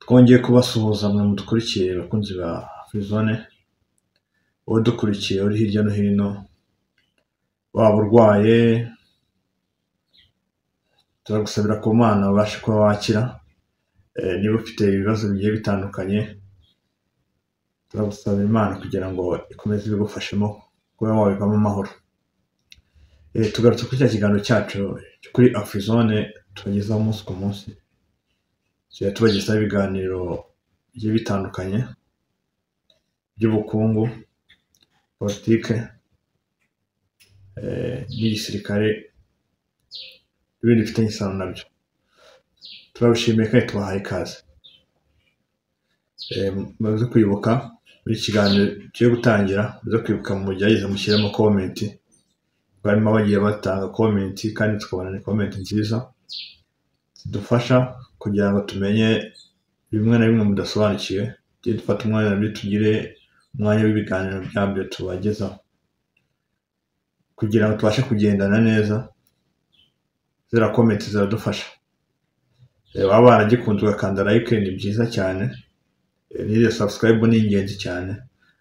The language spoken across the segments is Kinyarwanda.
Twongeye kubasuhuza mwe mudukurikiye bakunzi ba Frizone, wowe dukurikiye uri hirya no hino, waba urwaye turagusabira ku Mana ubashe kuba wakira. Niba ufite ibibazo bigiye bitandukanye turagusabira Imana kugira ngo ikomeze ibigufashemo kuba wabivamo amahoro. Tugarutse kuri cya kiganiro cyacu kuri Frizone tubagezaho umunsi ku munsi, tubagezaho ibiganiro bigiye bitandukanye by'ubukungu, politike, n'igisirikare n'ibindi bifitanye isano nabyo. Turabishimiye kandi tubahaye ikaze. Muze kwibuka muri kiganiro cyo gutangira, muze kwibuka mu gerageza mushyiremo comment, barimo bagiye batanga comment kandi tukabona ni comment nziza zidufasha kugira ngo tumenye bimwe na bimwe mudasobanukiwe, tujye dufata umwanya nabyo tugire umwanya w'ibiganiro byabyo tubagezaho kugira ngo tubashe kugendana neza. Zira comment ziradufasha. Waba waragikunze ugakanda like ni byiza cyane, n'iyo subscribe ni ingenzi cyane,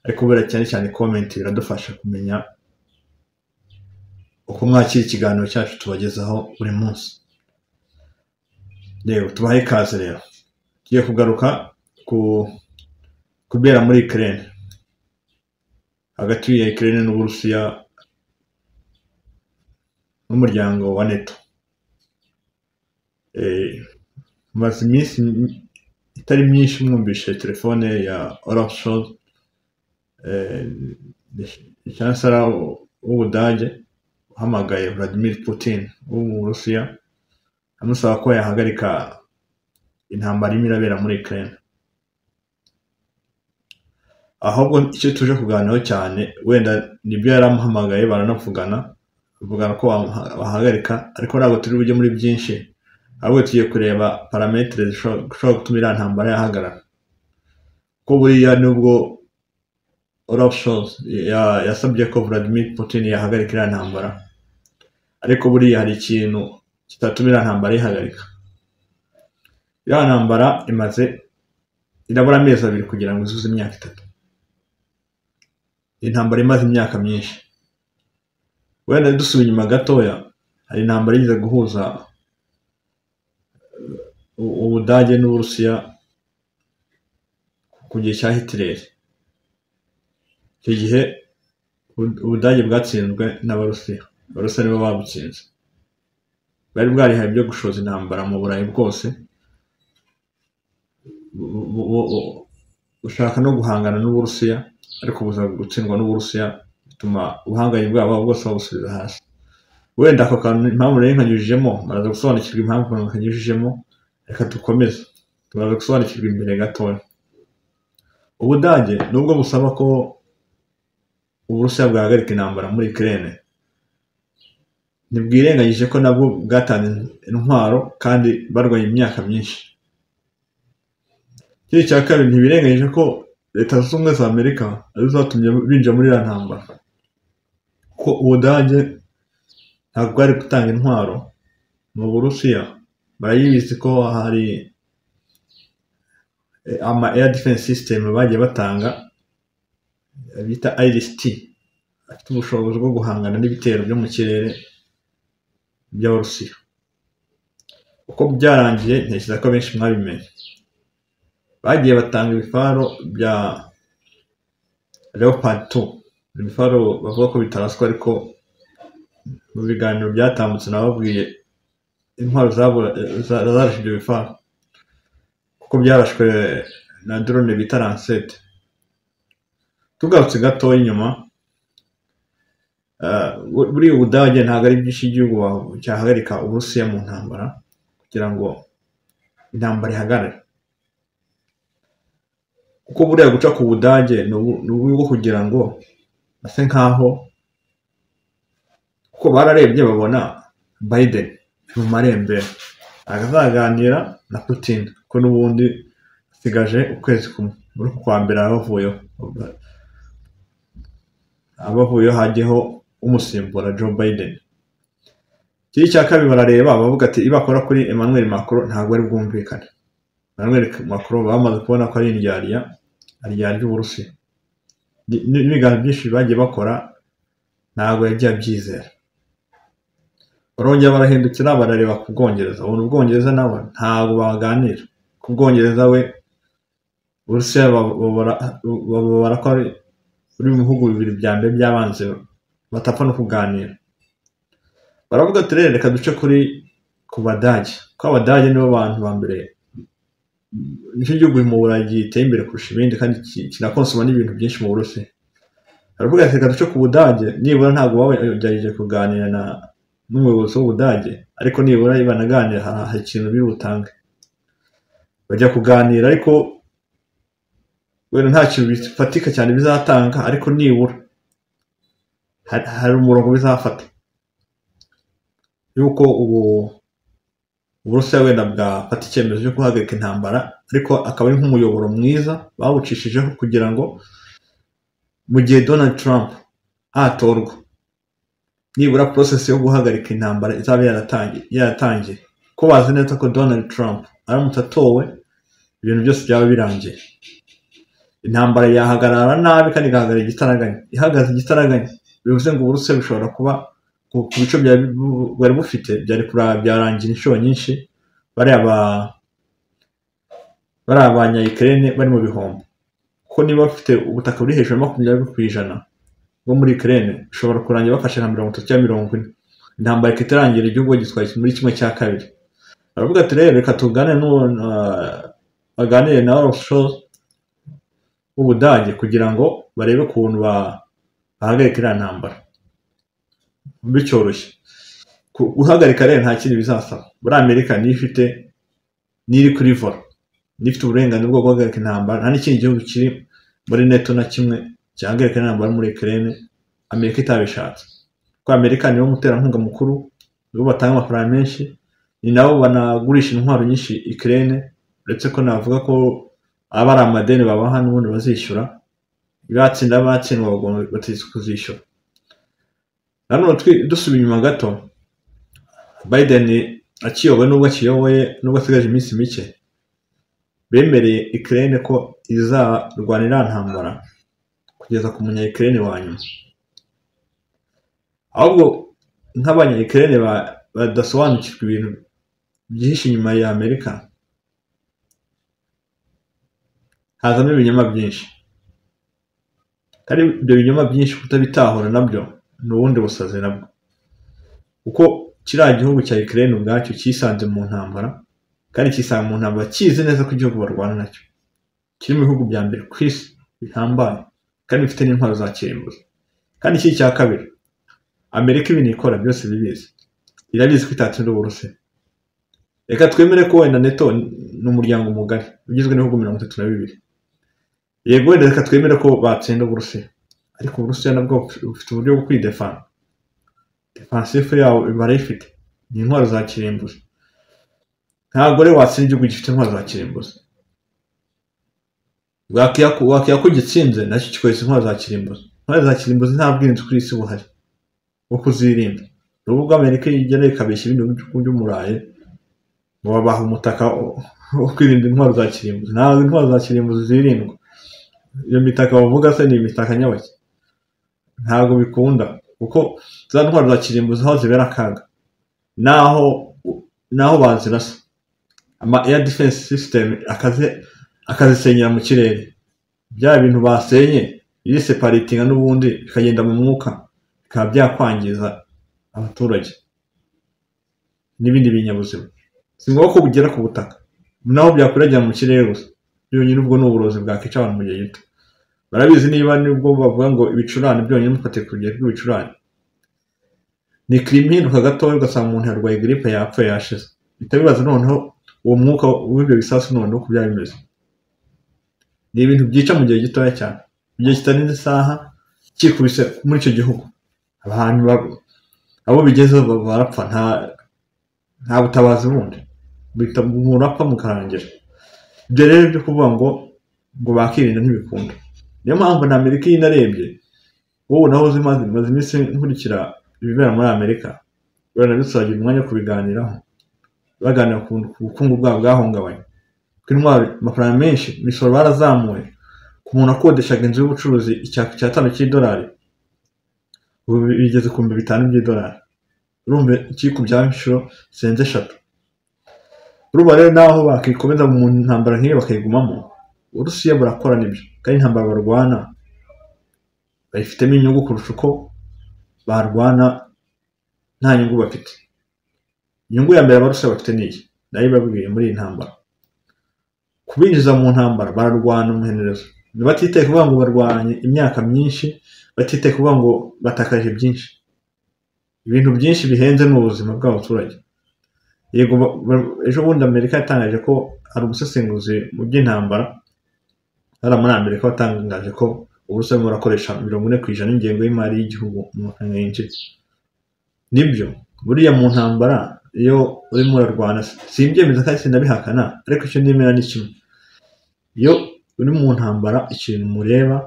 ariko bera cyane comment biradufasha kumenya uko mwakira ikiganiro cyacu tubagezaho buri munsi. Rero tubahe ikaze. Rero tugiye kugaruka kubera muri Ukraine, hagati ya Ukraine n'Uburusiya n'umuryango wa NATO. Maze iminsi itari myinshi mwumvishe telefone ya Olaf Scholz, chancellor w'Ubudage, uhamagaye Vladimir Putin w'Uburusiya amusaba ko yahagarika intambara irimo irabera muri Ukraine. Ahubwo icyo tuje kuganiraho cyane, wenda nibyo yaramuhamagaye baranavugana ko bahagarika, ariko ntabwo turi bujye muri byinshi, ahubwo tugiye kureba parametre zishobora gutuma iriya ntambara yahagarara. Ko buriya nubwo Olaf Scholz yasabye ko Vladimir Putin yahagarika iriya ntambara, ariko buriya hari ikintu kitatuma iriya ntambara ihagarika. Iriya ntambara irabura amezi 2 kugira ngo izuze imyaka 3. Intambara imaze imyaka myinshi. Wenda dusubiye inyuma gatoya, hari intambara igize guhuza Ubudage n'Uburusiya ku gihe cya Hitler. Icyo gihe Ubudage bwatsinzwe n'Abarusiya, Abarusiya nibo babutsinze. Bari bwarihaye byo gushoza intambara mu Burayi bwose, ushaka no guhangana n'Uburusiya, ariko buza gutsindwa n'Uburusiya, bituma ubuhangaye bwabo bwose babusubiza hasi. Wenda ako kantu impamvu rero nkanyujijemo, baraza gusobanukirwa impamvu nkanyujijemo. Reka dukomeze turaza gusobanukirwa imbere gatoya. Ubudage nubwo busaba ko Uburusiya bwahagarika intambara muri Ukraine, ntibwirengagije ko nabwo bwatanze intwaro kandi barwaye imyaka myinshi. Ikindi cya kabiri, ntibirengagije ko Leta Zunze Ubumwe za Amerika arizo zatumye binjira muri iriya ntambara, ko Ubudage ntabwo bwari gutanga intwaro mu Burusiya. Barayibizi ko hari ama air defense system bagiye batanga bita IRIS-T, afite ubushobozi bwo guhangana n'ibitero byo mu kirere by'Abarusiya. Uko byarangiye ntekereza ko benshi mwabimenye, bagiye batanga ibifaro bya Leopard 2, ibifaro bavuga ko bitaraswa, ariko mu biganiro byatambutse nababwiye intwaro zarashije ibyo bifaro kuko byarashwe na drone bita Lancet. Tugarutse gato inyuma, buri Ubudage ntabwo ari byinshi igihugu cyahagarika Uburusiya mu ntambara kugira ngo intambara ihagarare, kuko buriya guca ku Budage ni uburyo kugira ngo base nkaho, kuko bararebye babona Biden mu marembera akazaganira na Putin, ko n'ubundi asigaje ukwezi kumwe muri kwa mbere abavuyeho hajyeho umusimbura Joe Biden. Ikindi cya kabiri barareba bavuga ati ibakora kuri Emmanuel Macron ntabwo ari bwumvikane, baramwereka Macron bamaze kubona ko ari indyarya ry'Uburusiya. N'ibiganiro byinshi bagiye bakora ntabwo yagiye abyizera. Barongera barahindukira barareba ku Bwongereza. Ubu Ubwongereza nawe ntabwo baganira. Ku Bwongereza we Uburusiya babara ko ari mu bihugu bibiri bya mbere by'abanzi batapfa no kuganira. Baravuga ati reka duce ku Badage, ko Abadage nibo bantu ba mbere, nicyo gihugu mu Burayi giteye imbere kurusha ibindi kandi kinakonsoma n'ibintu byinshi mu Burusiya. Baravuga ati reka duce ku Budage, nibura ntabwo bagerageje kuganira n'umuyobozi w'Ubudage, ariko nibura banaganira hari ikintu biri butange. Bajya kuganira ariko wenda nta kintu bifatika cyane bizatanga, ariko nibura hari umurongo bizafata yuko Uburusiya wenda bwafata icyemezo cyo guhagarika intambara, ariko akaba ari nk'umuyoboro mwiza bawucishijeho kugira ngo mu gihe Donald Trump atorwa, nibura process yo guhagarika intambara izaba yaratangiye, ko bazi neza ko Donald Trump aramutse atowe ibintu byose byaba birangiye. Intambara yahagarara nabi kandi igahagarara igitaraganya. Ihagaze igitaraganya bivuze ngo Uburusiya bishobora kuba ku bice bwari bufite byarangira inshuro nyinshi, bari abanya-Ukraine bari mu bihombo, kuko niba bafite ubutaka buri hejuru ya 20% bwo muri Ukraine bishobora kurangira bafashe nka 30 cyangwa 40. Intambara ikarangira igihugu gitwaye muri 1/2. Baravuga ati reka tugane baganire na Scholz w'Ubudage kugira ngo barebe ukuntu bahagarika iriya ntambara bicyoroshye. Guhagarika rero nta kindi bizasaba. Muri Amerika niri kuri vola, nifite uburenganzira bwo guhagarika intambara. Nta n'ikindi gihugu kiri muri NATO na kimwe cyahagarika intambara muri Ukraine Amerika itabishatse, kuko Amerika niwo muterankunga mukuru, nibo batanga amafaranga menshi, ni nabo banagurisha intwaro nyinshi Ukraine, uretse ko navuga ko aba ari amadeni babaha n'ubundi bazishyura, batsindwa bagomba kuzishyura. Nanone dusubiye inyuma gato, Biden nubwo asigaje iminsi mike, bemereye Ukraine ko izarwanira ntambara kugeza ku munya-Ukraine wa nyuma. Ahubwo nk'abanya-Ukraine badasobanukirwa ibintu byinshi inyuma ya Amerika, hazamo ibinyoma byinshi, kandi ibyo binyoma byinshi kutabitahura nabyo ni ubundi busazi nabwo, kuko kiriya gihugu cya Ukraine ubwacyo cyisanze mu ntambara, kandi cyisanga mu ntambara kizi neza ko igihugu barwana nacyo kiri mu bihugu bya mbere ku isi bihambaye, kandi bifite n'intwaro za kirimbuzi. Kandi iki cya kabiri, Amerika ibintu ikora byose bibizi, irabizi ko itatsinda Uburusiya. Reka twemere ko wenda NATO ni umuryango mugari ugizwe n'ibihugu 32. Yego wenda reka twemere ko batsinda Uburusiya, ariko Uburusiya nabwo bufite uburyo bwo kwidefanda. Defensive yawo barayifite, ni intwaro za kirimbuzi. Ntabwo rero watsinda igihugu gifite intwaro za kirimbuzi. Wakiya ko gitsinze nacyo kikoresha intwaro za kirimbuzi. Intwaro za kirimbuzi nta bwirinzi kuri isi buhari bwo kuzirinda. Nubwo Amerika igera ikabeshya ibindi bihugu by'umurayi ngo babaha umutaka wo kwirinda intwaro za kirimbuzi. Ntabwo intwaro za kirimbuzi zirindwa. Iyo mitaka bavuga se ni imitaka nyabaki, ntabwo bikunda, kuko za ntwaro za kirimbuzi aho zibera akaga naho bazirasa, air defense system akazisenyera mu kirere. Bya bintu basenye separatinga n'ubundi bikagenda mu mwuka, bikaba byakwangiza abaturage n'ibindi binyabuzima. Si ngombwa ko bugera ku butaka, naho byakuragera mu kirere gusa, byonyine ubwo ni uburozi bwakica abantu mu gihe gito. Barabizi niba nibwo bavuga ngo ibicurane byonyine mufate ku rugero rw'ibicurane, ni impinduka gatoya ugasanga umuntu yarwaye grippe yapfuye yashize. Bitabibaza noneho uwo mwuka w'ibyo bisasu noneho uko byaba bimeze. Ni ibintu byica mu gihe gitoya cyane, mu gihe kitarenze isaha kikubise muri icyo gihugu. Abantu abo bigezeho barapfa, nta butabazi bundi, umuntu apfa mukarangira. Ibyo rero byo kuvuga ngo bakirinda ntibikunda. Niyo mpamvu na Amerika inarebye, wowe naho zimaze iminsi nkurikira ibibera muri Amerika, urabona bitsagira umwanya wo kubiganiraho, baganira ku bukungu bwabo bwahungabanye. intwaro amafaranga menshi, imisoro barazamuye, ku muntu akodeshaga inzu y'ubucuruzi icyatanu cy'idolari ubu bigeze ku 5,000 by'idolari. Urumva ikikubyaho inshuro zirenze 3. Urumva rero naho bakikomeza mu ntambara nk'iyo bakayigumamo, Uburusiya burakora nibyo, kandi intambara barwana bayifitemo inyungu kurusha uko barwana nta nyungu bafite. Inyungu ya mbere Abarusiya bafite niyi, nayo babwiye muri iyi ntambara, kubinjiza mu ntambara bararwana umuhenerezo, batiteye kuvuga ngo barwanye imyaka myinshi, batiteye kuvuga ngo batakaje byinshi. Ibintu byinshi bihenze mu buzima bw'abaturage. Yego ejo bundi Amerika yatangaje ko hari umusesenguzi mu by'intambara hari muri Amerika watangaje ko Uburusiya burakoresha 40% y'ingengo y'imari y'igihugu mu mafaranga yinjiza. Nibyo buriya mu ntambara iyo urimo urarwana simbyemeza kandi sinabihakana, ariko icyo ndemera ni kimwe, iyo uri mu ntambara ikintu mureba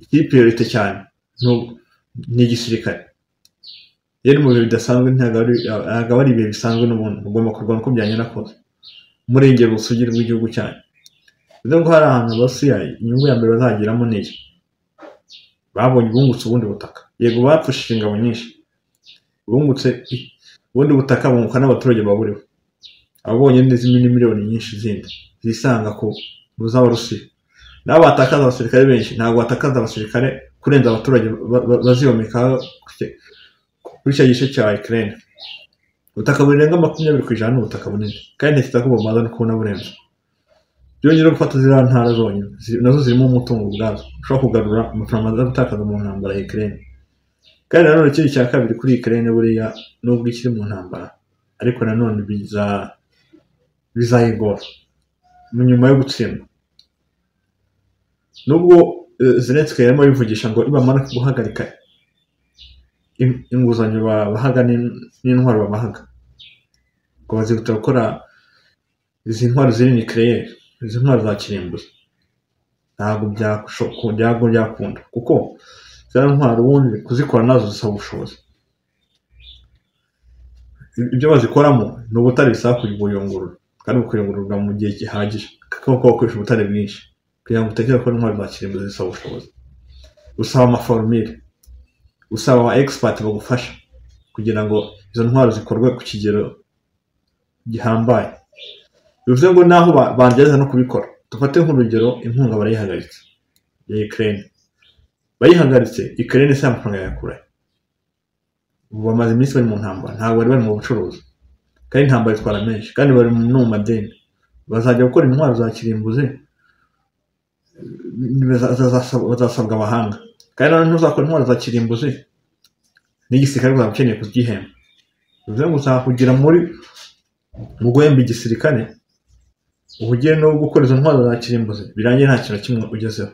kiri priorite cyane ni igisirikare. Yari mu bihe bidasanzwe ntabwo ari ibihe bisanzwe n'umuntu ugomba kurwana uko byanyura kose murengera ubusugire bw'igihugu cyanyu. Bivuze ngo hari ahantu Abarusiya inyungu ya mbere bazagiramo n'iyi, babonye bungutse ubundi butaka. Yego bapfushije ingabo nyinshi, bungutse ubundi butaka bunguka n'abaturage baburiho, ababonye n'izindi miliyoni nyinshi zindi zisanga ku z'Abarusiya. Nabo batakaza abasirikare benshi, ntabwo batakaza abasirikare kurenza abaturage baziyomeka kuri cya gice cya Ukraine. Ubutaka burenga 20% n'ubutaka bunini, kandi ntekereza ko bamaze no kubona burenze. Byongera gufata ziriya ntara zonyine nazo zirimo umutungo ubwazo ushobora kugarura amafaranga amaze gutakaza mu ntambara ya Ukraine. Kandi nanone ikindi cya kabiri kuri Ukraine buriya nubwo ikiri mu ntambara, ariko nanone bizayigora nyuma yo gutsindwa. Nubwo Zelensky yarimo bivugisha ngo ibamara guhagarika inguzanyo bahaga n'intwaro babahaga, ngo bazihutira gukora izi ntwaro ziri nucleaire, izi ntwaro za kirimbuzi, ntabwo byakunda kuko ziriya ntwaro ubundi kuzikora nazo zisaba ubushobozi. Ibyo bazikoramo ni ubutare bisaba kuyungurura, kandi kuyungururwa mu gihe gihagije, kuko bakoresha ubutare bwinshi kugira ngo utekereze ko intwaro za kirimbuzi zisaba ubushobozi. Usaba amaformire, usaba aba expert bagufasha kugira ngo izo ntwaro zikorwe ku kigero gihambaye. Bivuze ngo naho bangereza no kubikora, dufate nk'urugero inkunga barayihagaritse ya Ukraine, bayihagaritse Ukraine se amafaranga yakura. Ubu bamaze iminsi bari mu ntambara, ntabwo bari mu bucuruzi, kandi intambara itwara menshi, kandi bari mu madeni. Bazajya gukora intwaro za kirimbuzi, bazasabwa abahanga, kandi nanone ntuzakora intwaro za kirimbuzi n'igisirikare uzaba ukeneye kugihemba. Bivuze ngo uzakugira mu guhemba igisirikare uhugiye no gukora izo ntwaro za kirimbuzi, birangiye nta kintu kimwe ugezeho.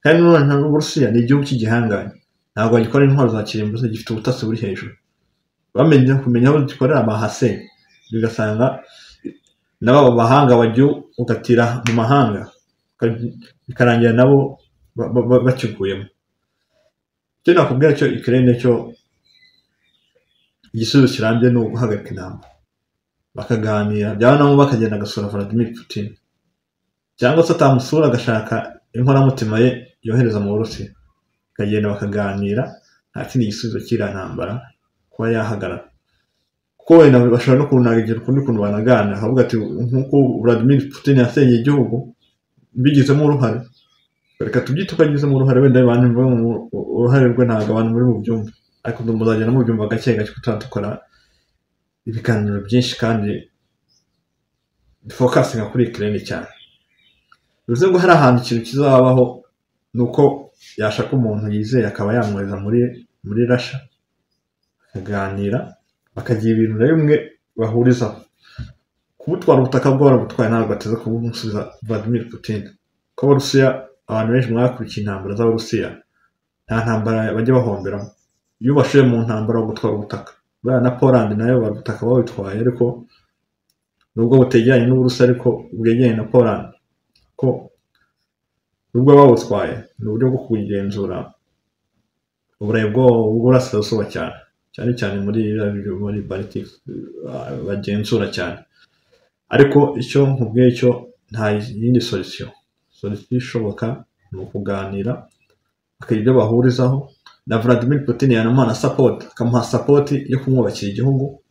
Kandi nanone Uburusiya ni igihugu cy'igihanganye, ntabwo bagikora intwaro za kirimbuzi, gifite ubutasi buri hejuru. Bamenye kumenya aho gikorera amahase, bigasanga nabo abahanga bajya ugatira mu mahanga, bikarangira nabo bakiguyemo. Icyo nakubwira cyo Ukraine cyo igisubizo kirambye ni uguhagarika intambara, bakaganira, byaba nabo bakagenda agasura Vladimir Putin, cyangwa se atamusura agashaka inkoramutima ye yohereza mu Burusiya, bakagenda bakaganira, nta kindi gisubizo cy'iriya ntambara kuba yahagarara. Kuko wenda bashobora no kunagira ukundi kuntu banagana, akavuga ati nk'uko Vladimir Putin yasenyeye igihugu bigizemo uruhare, reka tubyite ukagizemo uruhare, wenda abantu uruhare rwe ntabwo abantu muri mu byumva, ariko muzagenda mu byumva gake gake ko dukora ibiganiro byinshi kandi focusinga kuri Ukraine cyane. Bivuze ngo hari ahantu ikintu kizabaho, ni uko yashaka umuntu yizeye akaba yamwohereza muri Russia, bakaganira, bakagira ibintu na bimwe bahurizaho. Kubutwara ubutaka bwo barabutwaye, ntabwo bateze kubumusubiza Vladimir Putin. Ko Abarusiya, abantu benshi mwakurikiye intambara z'Abarusiya, nta ntambara bajya bahomberamo. Iyo bashoye mu ntambara wo gutwara ubutaka, buriya na Poland nayo ubutaka babitwaye, ariko nubwo butegeranye n'Uburusiya ariko bwegeranye na Poland, ko nubwo babutwaye ni uburyo bwo kugenzura uburayi bw'uburasirazuba cyane muri Baltic bagenzura cyane. ariko icyo nkubwiye cyo nta yindi solution ishoboka ni ukuganira bakagira ibyo bahurizaho, na Vladimir Putin yanamuha na support, akamuha support yo kumwubakira igihugu,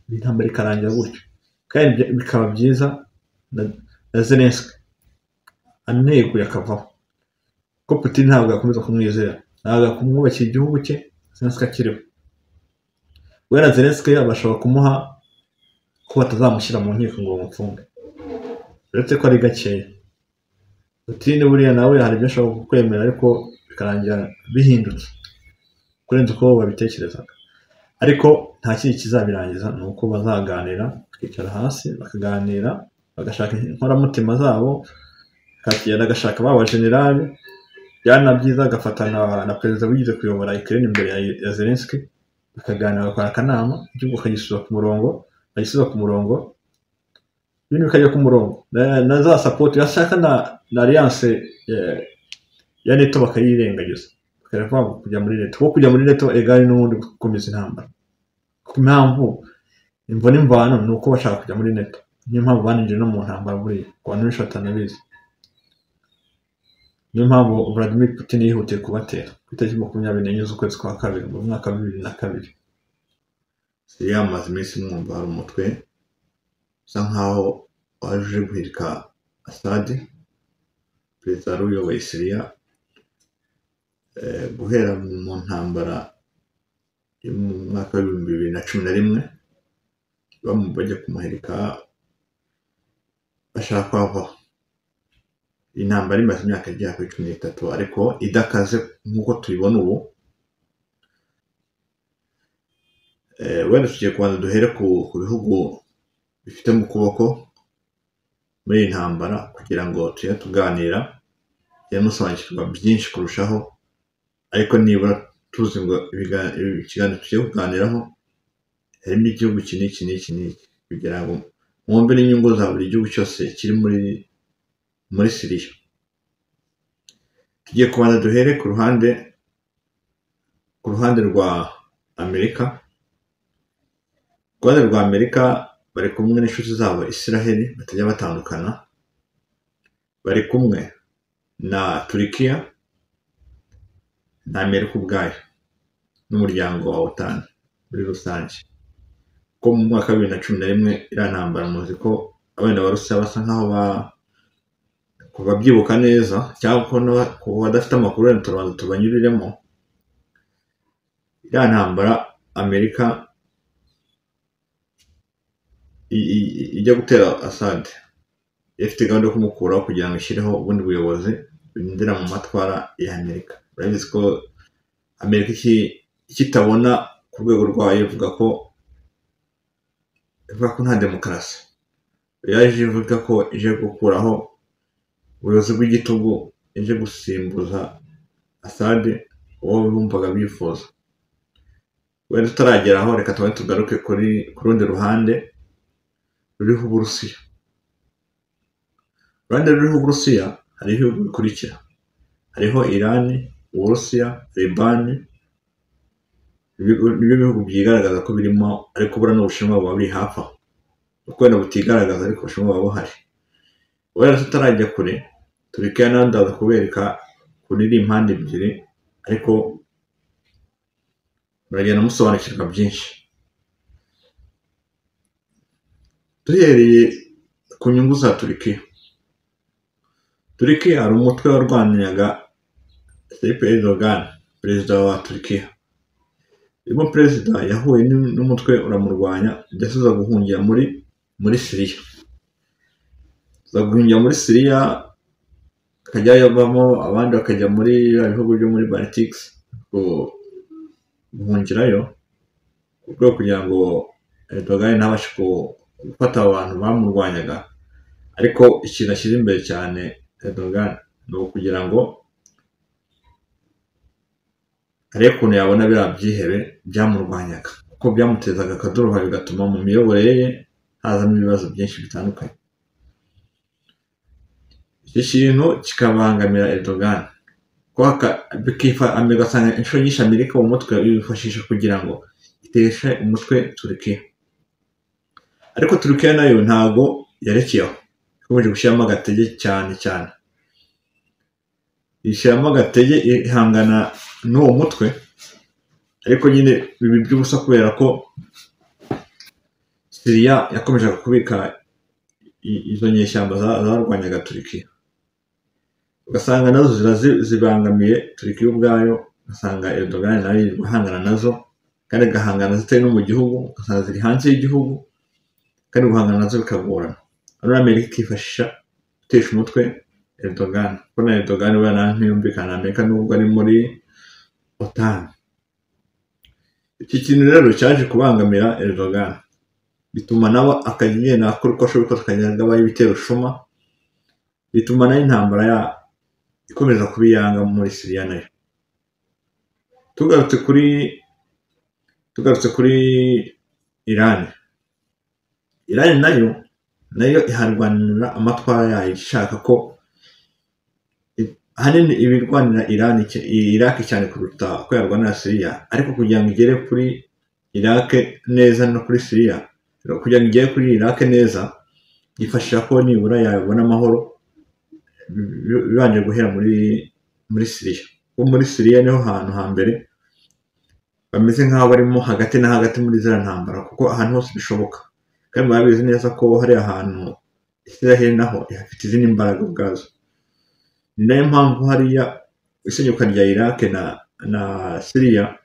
intambara ikarangira gutyo, kandi bikaba byiza na Zelensky aneguye akavaho, ko Putin ntabwo yakomeza kumwizera, ntabwo kumwubakira igihugu cye Zelensky akiriho. Wera Zelensky bashobora kumuha ko batazamushyira mu nkiko ngo bamufunge, uretse ko ari gakeya. Putin buriya nawe hari ibyo ashobora kwemera, ariko bikarangira bihindutse kurenza uko babitekerezaga. Ariko nta kindi kizabirangiza, ni uko bazaganira, bakicara hasi bakaganira, bagashaka inkoramutima zabo, bakagenda agashaka baba generali, byana byiza agafatana na perezida wigize kuyobora Ukraine imbere ya Zelensky, bakaganira, bakora akanama, igihugu kagisubiza ku murongo, ibintu bikajya ku murongo, na za support yashaka na alliance ya NATO bakayirengagiza, bakavuga kujya muri NATO, kuko kujya muri NATO egari n'ubundi gukomeza intambara. Ku mpamvu imvune imvano ni uko bashaka kujya muri NATO, niyo mpamvu baninjiye no mu ntambara buriya, ku bantu benshi batanabizi. Niyo mpamvu Vladimir Putin yihutiye kubatera ku itariki 24 z'ukwezi kwa kabiri mu mwaka wa 2022. Syria amaze iminsi mwumva hari umutwe usa nkaho waje guhirika Assad, perezida wari uyoboye Syria, guhera mu ntambara yo mu mwaka wa 2011 bajya kumuhirika bashaka kwavaho. Intambara imaze imyaka igera kuri 13 ariko idakaze nk'uko tubibona ubu. Wenda tugiye kubanza duhere ku bihugu bifite mu kuboko muri iyi ntambara, kugira ngo tujye tuganira, musobanukirwa byinshi kurushaho, ariko nibura tuzi ngo ikiganiro tugiye kuganiraho harimo igihugu iki n'iki, kugira ngo mwumve n'inyungu za buri gihugu cyose kiri muri Syria. Tugiye kubanza duhere ku ruhande rwa Amerika. Ku ruhande rwa Amerika bari kumwe n'inshuti zabo Israeli, batajya batandukana, bari kumwe na Turkiya na Amerika ubwayo n'umuryango wa OTAN muri rusange. Ko mu mwaka wa 2011 iriya ntambara muzi ko abana b'Abarusiya basa nkaho babyibuka neza, cyangwa ko badafite amakuru wenda turabanza tubanyuriremo. Iriya ntambara Amerika ijya gutera Assad, ifite gahunda yo kumukuraho kugira ngo ishyireho ubundi buyobozi bindira mu matwara ya Amerika. Urabizi ko Amerika ikitabona ku rwego rwayo ivuga ko nta demokarasi, yaje ivuga ko ije gukuraho ubuyobozi bw'igitugu, ije gusimbuza Assad uwo bumvaga bifuza. Wenda tutarageraho, reka tugaruke ku rundi ruhande ruriho Uburusiya. Uruhande ruriho Uburusiya hariho ibihugu bikurikira: hariho Iran, Uburusiya, Liban. Ibyo bihugu byigaragaza ko birimo, ariko bura n'Ubushinwa buba buri hafi aho, uko wenda butigaragaza ariko Ubushinwa buba buhari. Wenda tutarajya kure, Turkiya nayo ndaza kubereka kuri impande ebyiri, ariko muragenda musobanukirwa byinshi. Duhereye ku nyungu za Turkiya. Turkiya hari umutwe warwanyaga Tayyip Erdogan, perezida wa Turkiya. Uyu perezida yahuye n'umutwe uramurwanya, yasubiza guhungira muri Syria. Guhungira muri Syria, akajya yavamo, abandi bakajya muri ibihugu byo muri Baltics guhungirayo, kuko kugira ngo Erdogan ntabashe gufata abantu bamurwanyaga. Ariko ikintu ashyira imbere cyane Erdogan ni ukugira ngo arebe ukuntu yabona biriya byihebe byamurwanyaga, kuko byamutezaga akaduruvayo, bigatuma mu miyoborere ye hazamo ibibazo byinshi bitandukanye. Iki kintu kikabangamira Erdogan, bigasanga inshuro nyinshi Amerika uwo mutwe yifashisha kugira ngo iteshe umutwe Turkiya. Ariko Turkiya nayo ntabwo yarekeyeho, ikomeje gushyiramo agatege cyane cyane, ishyiramo agatege ihangana n'uwo mutwe, ariko nyine bibi by'ubusa kubera ko Syria yakomeje kubika izo nyeshyamba zarwanyaga Turikiya, ugasanga nazo zibangamiye Turikiya ubwayo, ugasanga Erdogan nawe yiri guhangana nazo, kandi agahangana zitari no mu gihugu, ugasanga ziri hanze y'igihugu, kandi guhangana nazo bikagorana. Hano Amerika ikifashisha gutesha umutwe Erdogan, kuko na Erdogan we ntiyumvikana na Amerika nubwo ari muri OTAN. Iki kintu rero cyaje kubangamira Erdogan, bituma nawe akagenda akora uko ashoboye akagenda abaye ibitero shuma, bituma nayo intambara ikomeza kubiyanga muri Syria nayo. Tugarutse kuri Iran nayo iharwanira amatwara yayo, ishaka ko hanini ibirwanira Iraq cyane kuruta ko yarwanira Syria, ariko kugira ngo igere kuri Iraq neza no kuri Syria, kugira ngo igere kuri Iraq neza yifashisha ko nibura yabona amahoro bibanje guhera muri Syria. Kuko muri Syria niho hantu hambere bameze nk'aho barimo hagati na hagati muri ziriya ntambara, kuko ahantu hose bishoboka, kandi barabizi neza ko hari ahantu Israel naho ihafite izindi mbaraga ubwazo. Ni nayo mpamvu hariya isenyuka rya Iraq na Syria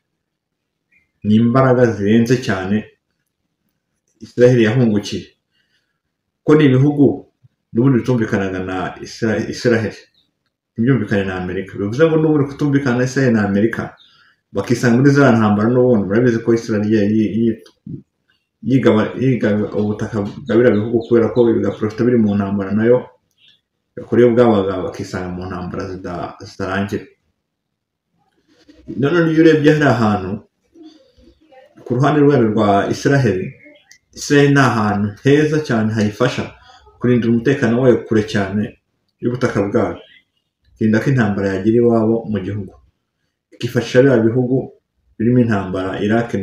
ni imbaraga zirenze cyane Israel yahungukiye, ko ni ibihugu n'ubundi bitumvikanaga na Israel, ntibyumvikane na Amerika. Bivuze ngo n'ubundi kutumvikana na Israel na Amerika bakisanga muri ziriya ntambara, n'ubundi murabizi ko Israel yiga ubutaka bwa biriya bihugu, kubera ko bigaprofita biri mu ntambara, nayo bakora iyo bwabaga bakisanga mu ntambara zitarangira. None iyo urebye hari ahantu ku ruhande rwa Israel ni ahantu heza cyane hayifasha kurindira umutekano wayo kure cyane y'ubutaka bwayo, irinda ko intambara yagira iwabo mu gihugu, ikifashisha biriya bihugu birimo intambara Iraq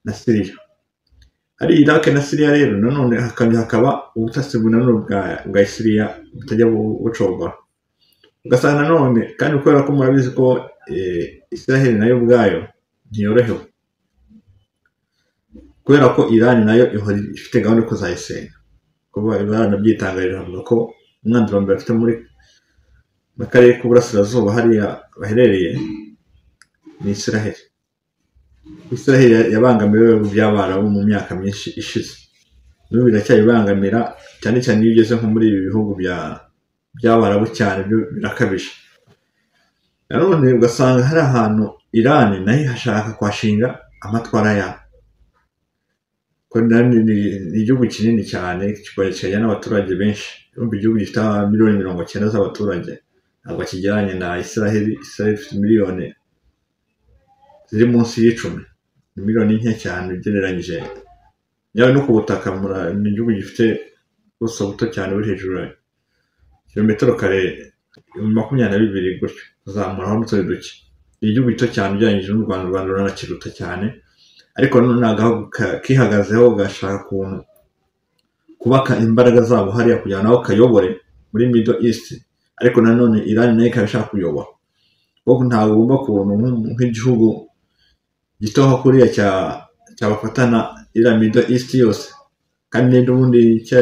na Syria. Hari Iraq na Syria rero nanone hakaba ubutasi bunanone bwa Syria butajya bucogora, ugasanga nanone kandi kubera ko murabizi ko Israel nayo ubwayo ntiyorohewe, kubera ko Iran nayo ifite gahunda yo kuzayisenya, kuba baranabyitangarije bavuga ko umwanzuro wa mbere bafite muri akarere k'uburasirazuba hariya baherereye ni Israel. Israel yabangamiwe by'Abarabu mu myaka myinshi ishize, n'ubu biracyayibangamira, cyane cyane iyo ugeze nko muri ibi bihugu by'Abarabu cyane byo birakabije. Nanone ugasanga hari ahantu Iran nayo hashaka kwashinga amatwara yabo, ko ni igihugu kinini cyane kikajyana n'abaturage benshi, igihugu gifite miliyoni 90 z'abaturage, ntabwo kigeranye na Israel. Israel ifite miliyoni ziri munsi y'10, ni miliyoni nke cyane ugereranyije, yawe no ku butaka ni igihugu gifite ubuso buto cyane buri hejuru ya kilometero kare 22 gutyo kuzamuraho n'utundi duke. Ni igihugu gito cyane ugereranyije n'u Rwanda. U Rwanda ruranakiruta cyane, ariko none agahugu kihagazeho gashaka kubaka imbaraga zabo hariya kugira naho kayobore muri Middle East, ariko nanone Iran nayo ikaba ishaka kuyobora, kuko ntabwo ugomba kubona nk'igihugu gito nko kuriya cyabafatana iriya Middle East yose, kandi n'ubundi cya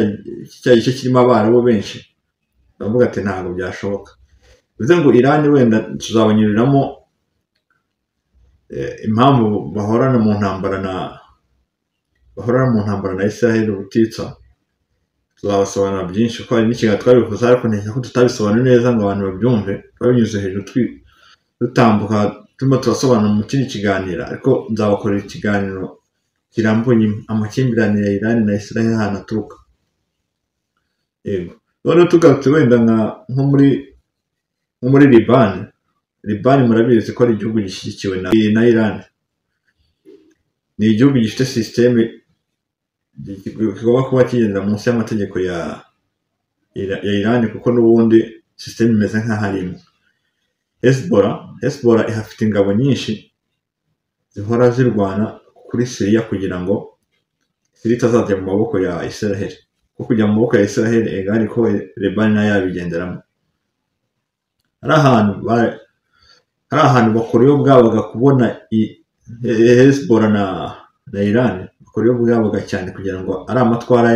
gice kirimo Abarabu benshi, bavuga ati ntabwo byashoboka. Bivuze ngo Iran wenda tuzabanyuriramo impamvu bahorana mu ntambara na Israel ubutitsa, tuzabasobanura byinshi, kuko hari n'ikintu twabivuze ariko ntekereza ko tutabisobanura neza ngo abantu babyumve, twabinyuze hejuru dutambuka turimo turasobanura mu kindi kiganiro, ariko nzabakorera ikiganiro kirambuye amakimbirane ya Iran na Israel ahantu aturuka. Yego, none tugarutse wenda nko muri Liban murabizi ko ari igihugu gishyigikiwe na Iran, ni igihugu gifite systeme kigomba kuba kigendera munsi y'amategeko ya Iran, kuko n'ubundi systeme imeze nk'aho ari imwe. Hezbollah ihafite ingabo nyinshi zihora zirwana kuri Syria kugira ngo Syria itazajya mu maboko ya Israel. ko kujya mu maboko ya Israel egari ko Lebani nayo yabigenderamo. hari ahantu bakora iyo bwabaga kubona Hezbollah na Iran bakora iyo bwabaga cyane kugira ngo ari amatwara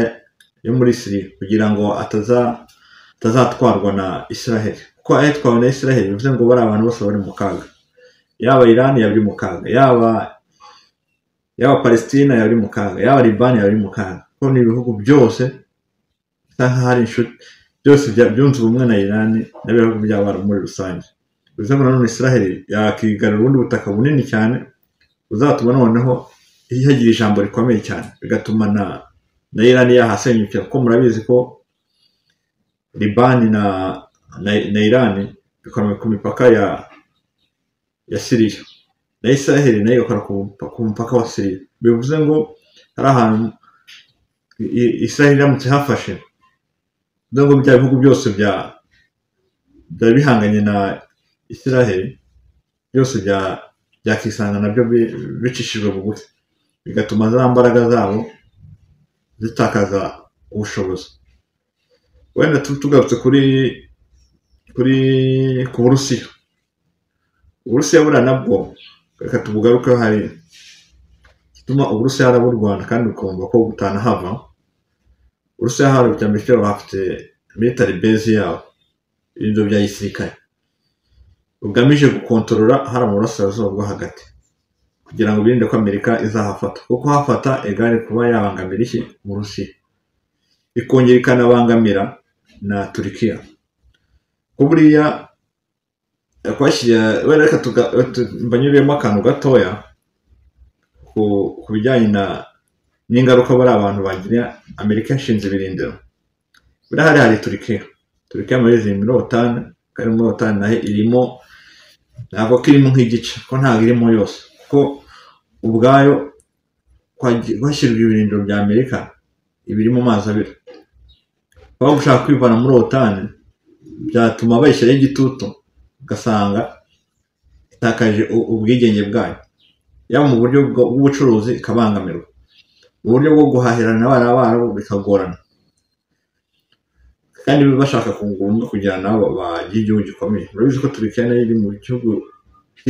yo muri Syria kugira ngo atazatwarwa na Israel, kuko ayitwawe na Israel bivuze ngo bari abantu bose bari mu kaga, yaba Iran yari mu kaga, yaba Palestina yari mu kaga, yaba Liban yari mu kaga, kuko ni ibihugu byose bisa hari inshuti byose byunze ubumwe na Iran n'ibihugu by'abarabu muri rusange. Bivuze ngo none Israel yakigarura ubundi butaka bunini cyane uzatuma noneho hagira ijambo rikomeye cyane, bigatuma na Iran yahasenyukira, kuko murabizi ko Liban na Iran bikora ku mipaka ya Syria, na Israel nayo igakora ku mupaka wa Syria. Bivuze ngo hari ahantu Israel iramutse hafashe, bivuze ngo bya bihugu byose byari bihanganye na Israel byose byakisanga nabyo bicishijwe bugufi, bigatuma za mbaraga zabo zitakaza ubushobozi. Wenda tugarutse ku Burusiya buriya nabwo reka tubugarukeho. Hari gituma Uburusiya araba u Rwanda kandi ukumva ko butanahava. Uburusiya hari cyambere bafite military base yabo, ibintu bya gisirikare ugamije gukontorora hari mu burasirazuba bwo hagati kugira ngo birinde ko Amerika izahafata, kuko hafata egare kuba yabangamira iki Uburusiya, ikongera ikanabangamira na Turkiya. Buriya reka mbanyuriyemo akantu gatoya ku bijyanye n'ingaruka bari abantu bagira Amerika yashinze ibirindiro. Buriya hari Turkiya muri izi OTAN, kandi muri OTAN naho irimo, ntabwo kirimo nk'igice, ko ntabwo irimo yose, kuko ubwayo kwashyirwa ibirindiro bya Amerika ibiri mu mazi abiri. Baba gushaka kwivana muri OTAN byatuma bayishyiraho igitutu, ugasanga itakaje ubwigenge bwayo, yaba mu buryo bw'ubucuruzi ikabangamirwa, mu buryo bwo guhahirana n'abarabu bikagorana, kandi bashaka kungunga kugira nabo bagire igihugu gikomeye. Murabizi ko Turkiya nayo iri mu gihugu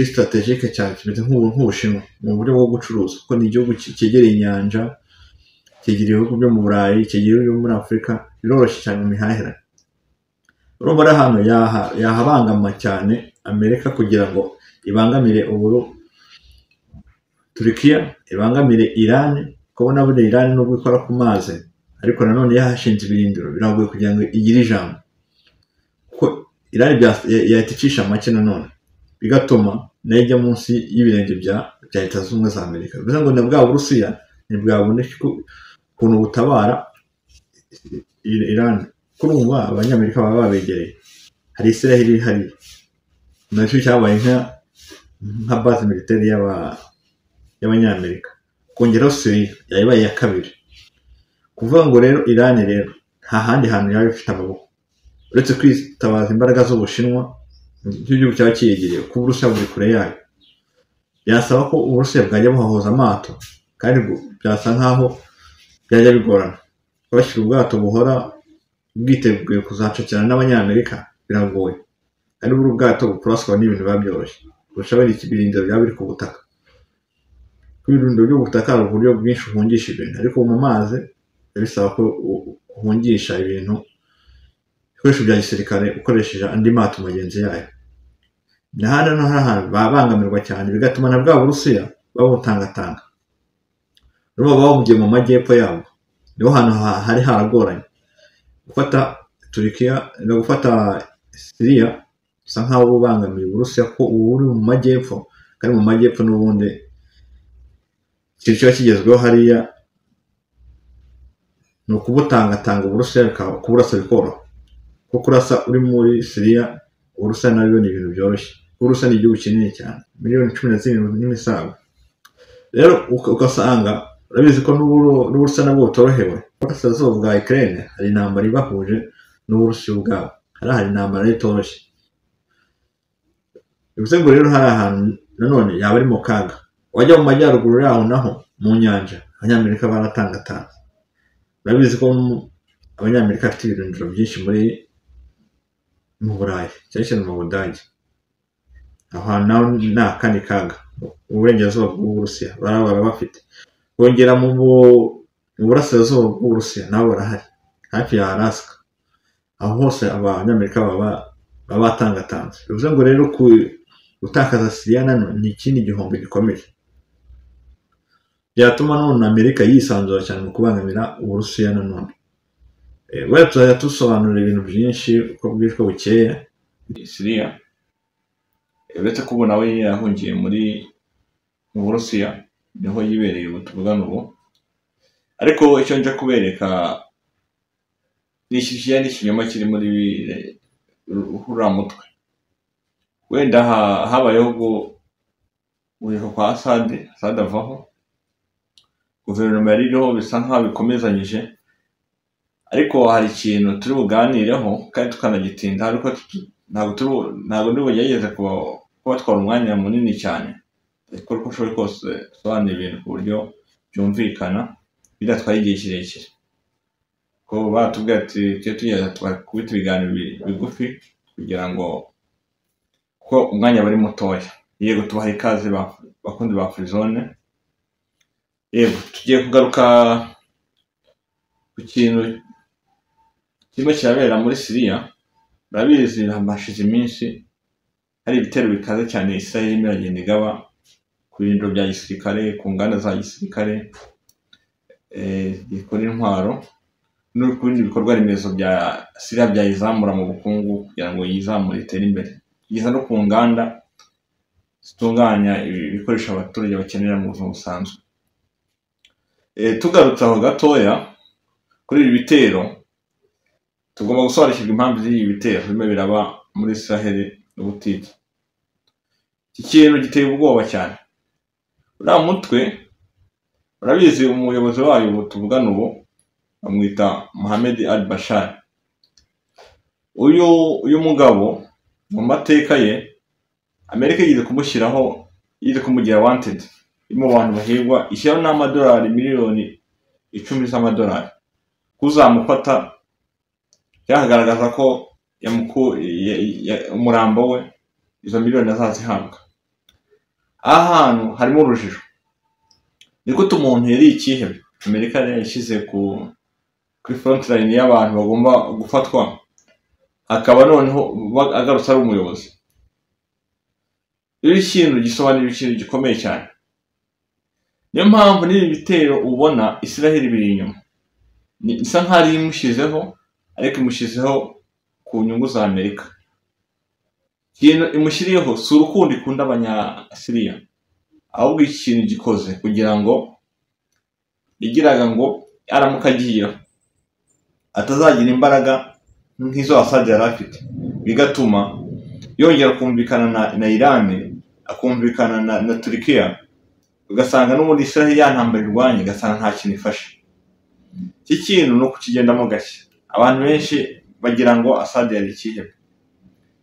strategique cyane, kimeze nk'Ubushinwa mu buryo bwo gucuruza, kuko ni igihugu cyegereye inyanja, cyegereye ibihugu byo mu Burayi, cyegereye ibihugu muri Afurika, biroroshye cyane mu mihahirane. Urumva ari ahantu yahabangama cyane Amerika kugira ngo ibangamire Turkiya, ibangamire Iran, kubona buri Iran nubwo ikora ku mazi, ariko nanone yahashinze ibirindiro biragoye kugira ngo igire ijambo, kuko Iran yahita icisha make nanone, bigatuma nayo ijya munsi y'ibirenge bya Leta Zunze Ubumwe za Amerika. Bivuze ngo na bwa Burusiya ntibwaboneka ukuntu butabara Iran, kurumva abanyamerika baba babegereye. Hari Israel ihari, nacyo cyabaye nka base militaire y'abanyamerika, kongeraho Syria yabaye iya kabiri. Kuvuga ngo rero Iran rero nta handi hantu yaba ifite amaboko uretse kwitabaza imbaraga z'Ubushinwa, igihugu cyaba kiyegereye, kuko Uburusiya buri kure yayo. Byasaba ko Uburusiya bwajya buhahoza amato, kandi byasa nkaho byajya bigorana. Bashyira ubwato buhora bwiteguye kuzacakirana n'abanyamerika biragoye, kandi buri ubwato bukuraswa n'ibintu biba byoroshye kurusha bari ibirindiro byaba biri ku butaka. Ku birindiro by'ubutaka hari uburyo bwinshi uhungisha ibintu, ariko mu mazi bisaba ko uhungisha ibintu, ibikoresho bya gisirikare ukoresheje andi mato magenzi yayo. N'ahandi babangamirwa cyane, bigatuma na bwa Burusiya babutangatanga. Urumva bahugiye mu majyepfo yabo, niho hantu hari haragoranye gufata Turkiya no gufata Syria, bisa nkaho bubangamiye Uburusiya, ko ubu uri mu majyepfo, kandi mu majyepfo n'ubundi ikintu kiba kigezweho hariya ni ukubutangatanga Uburusiya kuburasa bikoroha, kuko kurasa uri muri Syria Uburusiya nabyo ni ibintu byoroshye. Uburusiya ni igihugu kinini cyane, miliyoni 17 n'imisago. Rero ugasanga urabizi ko n'Uburusiya nabwo butorohewe. Burasirazuba bwa Ukraine hari intambara ibahuje n'Uburusiya ubwabo, hari intambara itoroshye. Bivuze ngo rero hari ahantu nanone yaba ari mu kaga. Wajya mu majyaruguru yaho naho mu nyanja, abanyamerika baratangatanze. Urabizi ko abanyamerika bafite ibirindiro byinshi mu Burayi cyane cyane mu Budage. Aho hantu naho ni akandi kaga. Mu burengerazuba bw'Uburusiya baraba bafite, bongera mu burasirazuba bw'Uburusiya nabo barahari hafi ya Alaska. Aho hose abanyamerika baba batangatanze. Bivuze ngo rero gutakaza Syria nano ni ikindi gihombo gikomeye, byatuma none Amerika yisanzura cyane mu kubangamira Uburusiya nanone. Wenda tuzajya dusobanura ibintu byinshi uko bwitwa bukeye. Syria uretse ko ubu nawe yahungiye mu Burusiya, niho yibereye ubu tuvugana ubu, ariko icyo nje kubereka ni ikinyoma kiri muri uramutwe. Wenda habayeho guhirwa kwa Assad avaho, guverinoma yari iriho bisa nkaho bikomezanyije, ariko hari ikintu turi buganireho kandi tukanagitinda, ariko ntabwo ndi bugerageze kubatwara umwanya munini cyane, ariko uko ushoboye kose sobanura ibintu ku buryo byumvikana bidatwaye igihe kirekire. Ko batubwira ati tujya twakubita ibiganiro bigufi kugira ngo ko umwanya bari mutoya. Yego tubaha ikaze bakundi ba Frizone. Yego tugiye kugaruka ku kintu kirimo kirabera muri Syria. Barabizi hamashize iminsi hari ibitero bikaze cyane Israel iragenda igaba ku birindiro bya gisirikare, ku nganda za gisirikare, ikora intwaro no ku bindi bikorwa remezo bya Syria byayizamura mu bukungu kugira ngo yizamure itere imbere, kugeza no ku nganda zitunganya ibikoresho abaturage bakenera mu buzima busanzwe. Tugarutse aho gatoya kuri ibi bitero, tugomba gusobanukirwa impamvu z'ibi bitero birimo biraba muri Israel n'ubutitsa. Iki kintu giteye ubwoba cyane. Uriya mutwe urabizi, umuyobozi wayo ubu tuvugana ubu bamwita Mohammed al-Bashar. Uyu mugabo mu mateka ye Amerika yize kumugira wanted, mu bantu bahigwa, ishyiraho n'amadolari miliyoni 10 z'amadolari kuzamufata, byagaragaza ko umurambo we izo miliyoni azazihabwa. Ahantu harimo urujijo. Niko umuntu yari ikihebe Amerika yashyize kuri front line y'abantu bagomba gufatwa, akaba noneho agarutse ari umuyobozi. Ibi kintu gisobanura ikintu gikomeye cyane. Niyo mpamvu n'ibi bitero ubona Israel biri inyuma, isa nk'ari imushizeho, ariko imushizeho ku nyungu za Amerika. Ikintu imushyiriyeho si urukundo ikunda abanya-Syria, ahubwo ikintu gikoze kugira ngo igiraga ngo aramuka agiyeho atazagira imbaraga nk'izo Assad yari afite, bigatuma yongera kumvikana na Iran, akumvikana na Turkiya, ugasanga no muri Israel yantambara irwanye, ugasanga nta kintu ifashe. Iki kintu no kukigendamo gashya. Abantu benshi bagira ngo Assad yari ikihebe.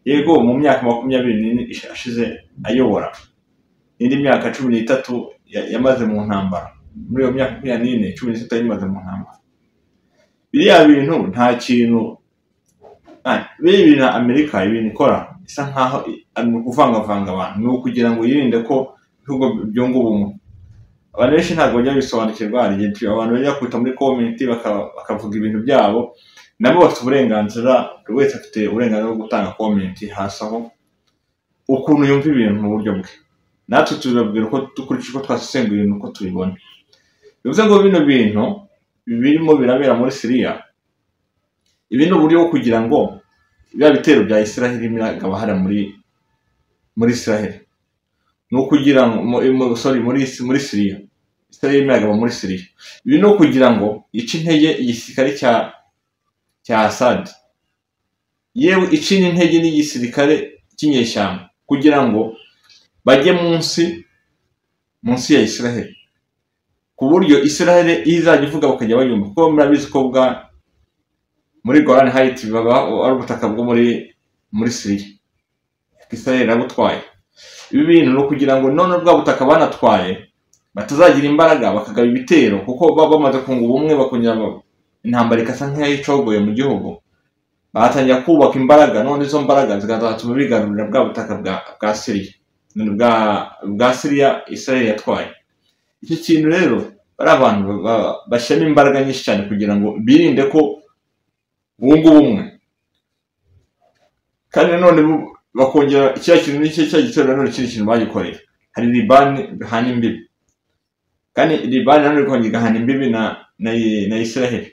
Yego mu myaka 24 ashize ayobora, indi myaka 13 yamaze mu ntambara. Muri iyo myaka 16 yamaze mu ntambara. Biriya bintu nta kintu bibi na Amerika ibintu ikora isa nkaho ari kuvangavanga abantu, ni ukugira ngo yirinde ko ibihugu byunga ubumwe. Abantu benshi ntabwo bajya bisobanukirwa, hari igihe abantu bajya kwita muri comment bakavuga ibintu byabo, nabo bafite uburenganzira, buri wese afite uburenganzira bwo gutanga comment hasi aho ukuntu yumva ibintu mu buryo bwe. Natwe tuzabwira uko dukurikije uko twasesenguye ibintu uko tubibona. Bivuze ngo bino bintu birimo birabera muri Syria, ibintu uburyo bwo kugira ngo biba bitero bya Israel biragaba hara muri Israel, no kugira ngo muri Syria, Israel biragaba muri Syria, ibintu kugira ngo ice intege igisirikare cya Assad, yewe ice intege n'igisirikare cy'inyeshyamba kugira ngo bajye munsi ya Israel, ku buryo Israel izajya ivuga bakajya bayumva. Kuko murabizi ko muri Golan Heights baba ari ubutaka bwo muri Syria, Israel yabutwaye. Ibi bintu no kugira ngo none bwa butaka banatwaye batazagira imbaraga bakagaba ibitero, kuko baba bamaze kunga ubumwe bakongera intambara ikasa nk'iyicogoye mu gihugu, batangira kubaka imbaraga, none izo mbaraga zikazatuma bigarurira bwa butaka bwa Syria, bwa Syria Israel yatwaye. Iki kintu rero bari abantu bashyiramo imbaraga nyinshi cyane kugira ngo birinde ko bunga ubumwe, kandi none bakongera icya kintu n'icyo cya gitero none kiri kintu bagikorera. Hari Libani bihana imbibi, kandi Libani none kongera gahana imbibi na Israel.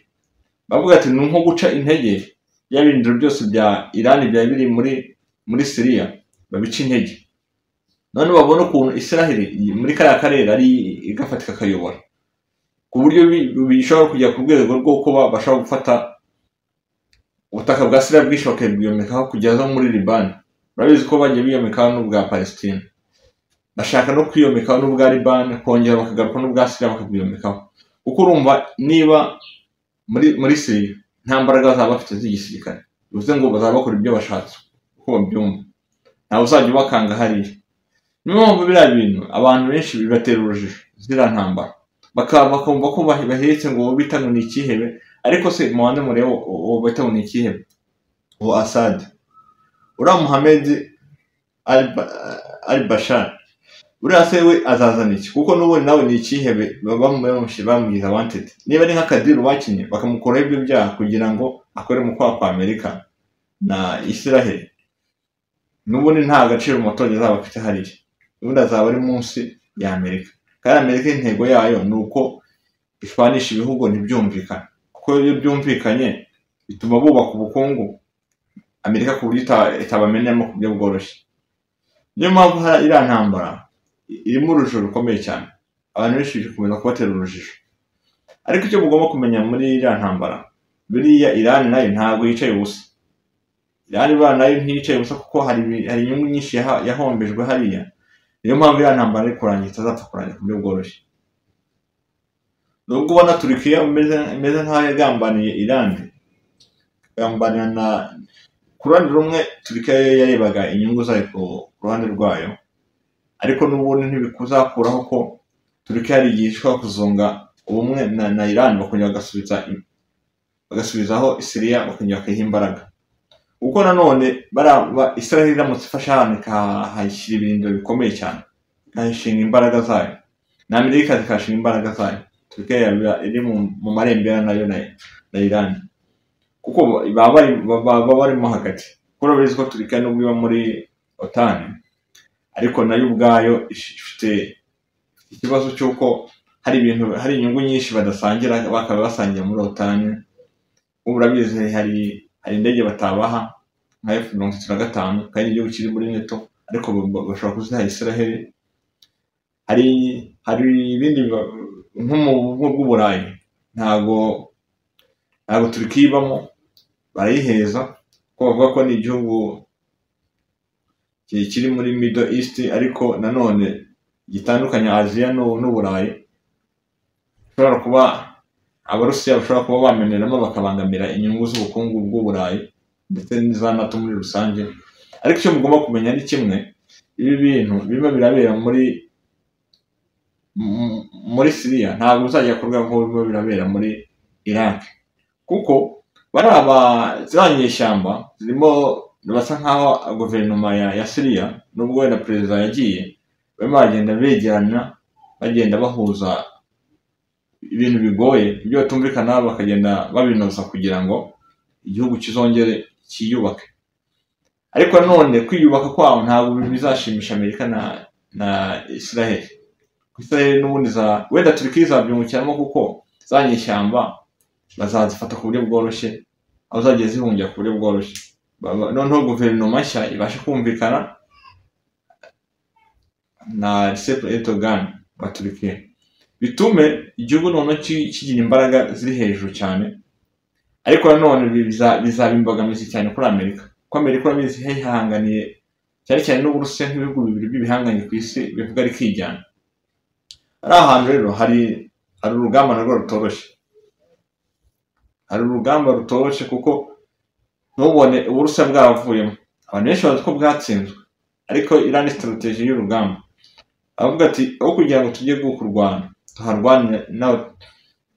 Bavuga ati ni nko guca intege y'abindiro byose bya Iran bya biri muri Syria, babica intege. None babona ukuntu Israel muri kariya karere ari igafatika kayobora, ku buryo bishobora kujya ku rwego rwo kuba bashobora gufata ubutaka bwa Syria bwinshi bakabwiyomekaho kugeza muri Libani. Barabizi ko bagiye biyomekaho n'ubwa Palestine, bashaka no kwiyomekaho n'ubwa Libani, kongera bakagaruka n'ubwa Syria bakabwiyomekaho. Kuko urumva niba muri Syria nta mbaraga bazaba bafite z'igisirikare, bivuze ngo bazaba bakora ibyo bashatse uko babyumva, ntawe uzajya ubakanga hariya. Niyo mpamvu biriya bintu abantu benshi bibatera urujijo, ziriya ntambara bakumva ko bahetse ngo bita ngo ni ikihebe. Ariko se mubanze murebe uwo bita ngo ni ikihebe, uwo Assad, uriya Mohamed al-Bashar, uriya se we azazana iki? Kuko n'ubundi nawe ni ikihebe, bamwiza wanted. Niba ari nk'akadiru bakinye bakamukuraho ibyo byaha kugira ngo akore mu kwa Amerika na Israel, n'ubundi nta gaciro umuturage azaba afite hariya, ubundi azaba ari munsi ya Amerika. Kandi Amerika intego yayo ni uko ishwanisha ibihugu ntibyumvikane, kuko iyo byumvikanye bituma bubaka ubukungu Amerika ku buryo itabamenyamo ku buryo bworoshye. Niyo mpamvu iriya ntambara irimo urujijo rukomeye cyane, abantu benshi bikomeza kubatera urujijo. Ariko icyo mugomba kumenya muri iriya ntambara, buriya Iran nayo ntabwo yicaye ubusa. Iran nayo ntiyicaye ubusa, kuko hari inyungu nyinshi yahombejwe hariya. Niyo mpamvu iriya ntambara ari kurangira, itazapfa kurangira ku buryo bworoshye. Nubwo ubona Turkiya imeze nk'aho yagambaniye Iran, gambanira ku ruhande rumwe, Turkiya yarebaga inyungu zayo ku ruhande rwayo, ariko n'ubundi ntibikuzakuraho ko Turkiya hari igihe ishobora kuzunga ubumwe na Iran, bakongera bagasubizaho Syria, bakongera bakayiha imbaraga. Kuko nanone Israel iramutse ifashe ahantu ikahashyira ibirindiro bikomeye cyane, ikahashinga imbaraga zayo, na Amerika zikahashinga imbaraga zayo, Turkiya iri mu marembera nayo na Iran, kuko baba barimo hagati. Kuko urabizi ko Turkiya nubwo iba muri OTAN, ariko nayo ubwayo ifite ikibazo cy'uko hari inyungu nyinshi badasangira, bakaba basangira muri OTAN. Ubu urabizi hari indege batabaha nka F-35, kandi igihugu kiri muri NATO, ariko bashobora kuziha Israel. Hari ibindi nko mu bumwe bw'Uburayi, ntago Turkiya ibamo, barayiheza ko bavuga ko ni igihugu kiri muri Middle East, ariko nanone gitandukanye Aziya n'Uburayi. Bashobora kuba Abarusiya bashobora kuba bameneramo bakabangamira inyungu z'ubukungu bw'Uburayi ndetse n'iza NATO muri rusange. Ariko icyo mugomba kumenya ni kimwe, ibi bintu birimo birabera muri Syria ntabwo uzajya kurwa ngo birimo birabera muri Iraq, kuko ziranyeshyamba zirimo basa nkaho guverinoma ya Syria, nubwo wenda perezida yagiye, barimo bagenda begerana, bagenda bahuza ibintu bigoye, ibyo batumvikana bakagenda babinoza kugira ngo igihugu kizongere kiyubake. Ariko none kwiyubaka kwabo ntabwo bizashimisha Amerika na Israel. Israel n'ubundi wenda Turkiya izabyungukiramo, kuko zanyeshyamba bazazifata ku buryo bworoshye, aho zagiye zihungira ku buryo bworoshye. Noneho guverinoma nshya ibasha kumvikana na Recep Erdogan wa Turkiya, bitume igihugu noneho kigira imbaraga ziri hejuru cyane. Ariko nanone bizaba imbogamizi cyane kuri Amerika, ko Amerika urabizi yihanganiye cyane cyane n'Uburusiya nk'ibihugu bibiri by'ibihanganye ku isi bivuga ari kwijyana. Ari ahantu rero hari urugamba narwo rutoroshye, kuko ntubone Uburusiya bwavuyemo. Abantu benshi bazi ko bwatsinzwe, ariko Iran strategy y'urugamba avuga ati aho kugira ngo tujye kurwana, tuharwane nawe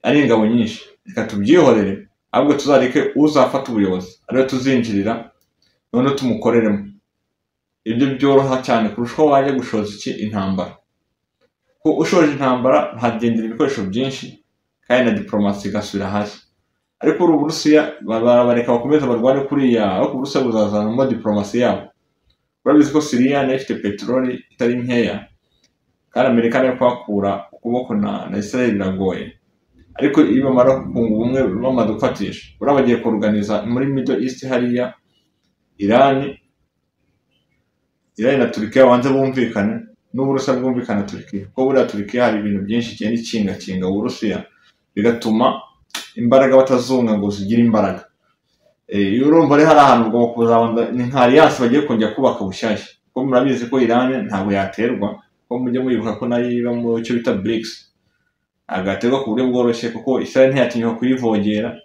ari ingabo nyinshi, reka tubyihorere, ahubwo tuzareke uzafata ubuyobozi ariwe tuzinjirira none tumukoreremo. Ibyo byoroha cyane kurusha uko wajya gushoza intambara. Ko ushoje intambara hagendera ibikoresho byinshi kandi na diplomasi igasubira hasi. Ariko Uburusiya bareka bakomeza barwane kuriya, ariko Uburusiya buzazanamo diplomasi yabo. Urabizi ko Syria nayo ifite peteroli itari nkeya, kandi Amerika nayo kwakura ukuboko na Israel biragoye. Ariko iyo bamara kunga ubumwe bamaze gufatisha, bagiye kuorganiza muri Middle East hariya Iran na Turkiya banze bumvikane, n'Uburusiya bwumvikana Turkiya. Kuko buriya Turkiya hari ibintu byinshi cyane ikinga Uburusiya, bigatuma imbaraga batazunga ngo zigire imbaraga. Iyo urumva ari hari ahantu ubwo kuzabanda ni nka alliance bagiye kongera kubaka bushyashya. Kuko murabizi ko Iran ntabwo yaterwa, ko mujye muyibuka ko nayo iba mu cyo bita BRICS. Agaterwa ku buryo bworoshye, kuko Israel ntiyatinyuka kuyivogera.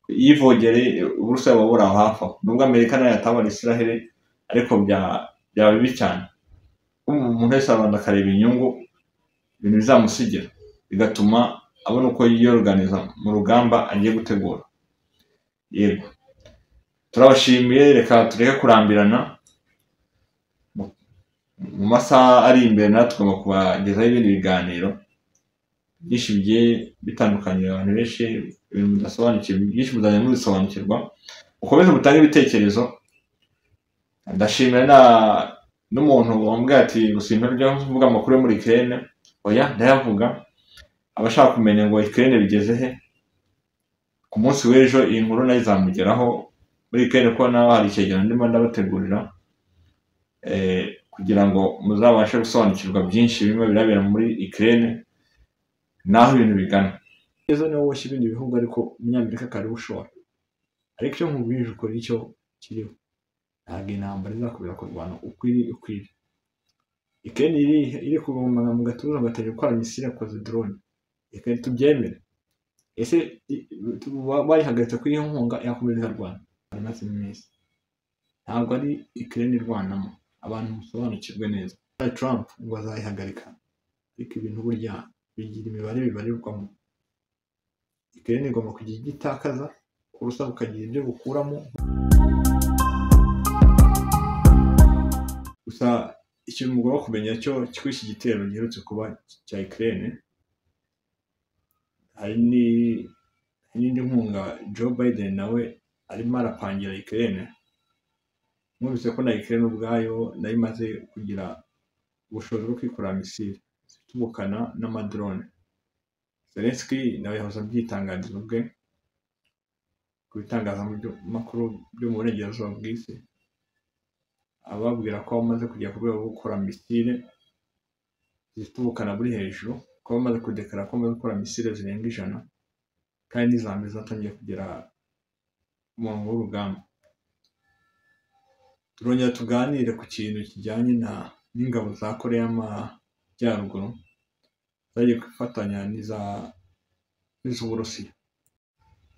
Yivogereye Uburusiya babura hafi aho. Nubwo Amerika nayo yatabara Israel, ariko byaba bibi cyane. Umuntu wese abanza akareba inyungu ibintu bizamusigira, bigatuma abona uko yiyorganiza mu rugamba agiye gutegura. Yego, turabashimiye, reka tureke kurambirana. Mu masaha ari imbere natwe tugomba kubagezaho ibindi biganiro byinshi bigiye bitandukanye. Abantu benshi ibintu mudasobanukiwe byinshi muzajya mubisobanukirwa. Ukomeze mutange ibitekerezo. Ndashimira n'umuntu wambwiye ati gusa ibintu byo kuvuga amakuru yo muri Ukraine, oya ndayavuga. Abashaka kumenya ngo Ukraine bigeze he, ku munsi w'ejo iyi nkuru nayo izamugeraho muri Ukraine, ko naho hari icyegeranyo ndimo ndabategurira, kugira ngo muzabashe gusobanukirwa byinshi bimwe birabera muri Ukraine naho ibintu bigana. Ezo niwo woshye ibindi bihugu, ariko Umunyamerika kari ushobora. Ariko icyo nkubwije ukora icyo kiriho, ntabwo intambara izakubira kurwana ukwiri. Ukraine iri kugomana mu gatuza batari gukora misile akoze drone. Reka tubyemere. Ese bayihagaritse kuri iyo nkunga yakomeza irwana amaze iminsi. Ntabwo ari Ukraine irwanamo, abantu musobanukirwe neza. Trump ngo azayihagarika, ariko ibintu burya bigira imibare bibarirwamo. Ukraine igomba kugira igitakaza, Uburusiya bukagira ibyo bukuramo. Gusa ikintu mugomba kumenya cyo kuri iki gitero giherutse kuba cya Ukraine, hari n'indi nkunga Joe Biden nawe arimo arapangira Ukraine. Mwumvise ko na Ukraine ubwayo nayo imaze kugira ubushobozi bwo kwikorera misile zitubukana n'amadrone. Zelensky nawe yahoze abyitangariza ubwe ku bitangazamakuru byo mu burengerazuba bw'isi, ababwira ko bamaze kujya ku rwego rwo gukora misile zifite ubukana buri hejuru, ko bamaze kudekara ko bamaze gukora misile zirenga 100, kandi n'izambere zatangiye kugera mu murongo w'urugamba. Turongera tuganire ku kintu kijyanye n'ingabo za Korea y'Amajyaruguru zagiye kwifatanya n'iz'Uburusiya.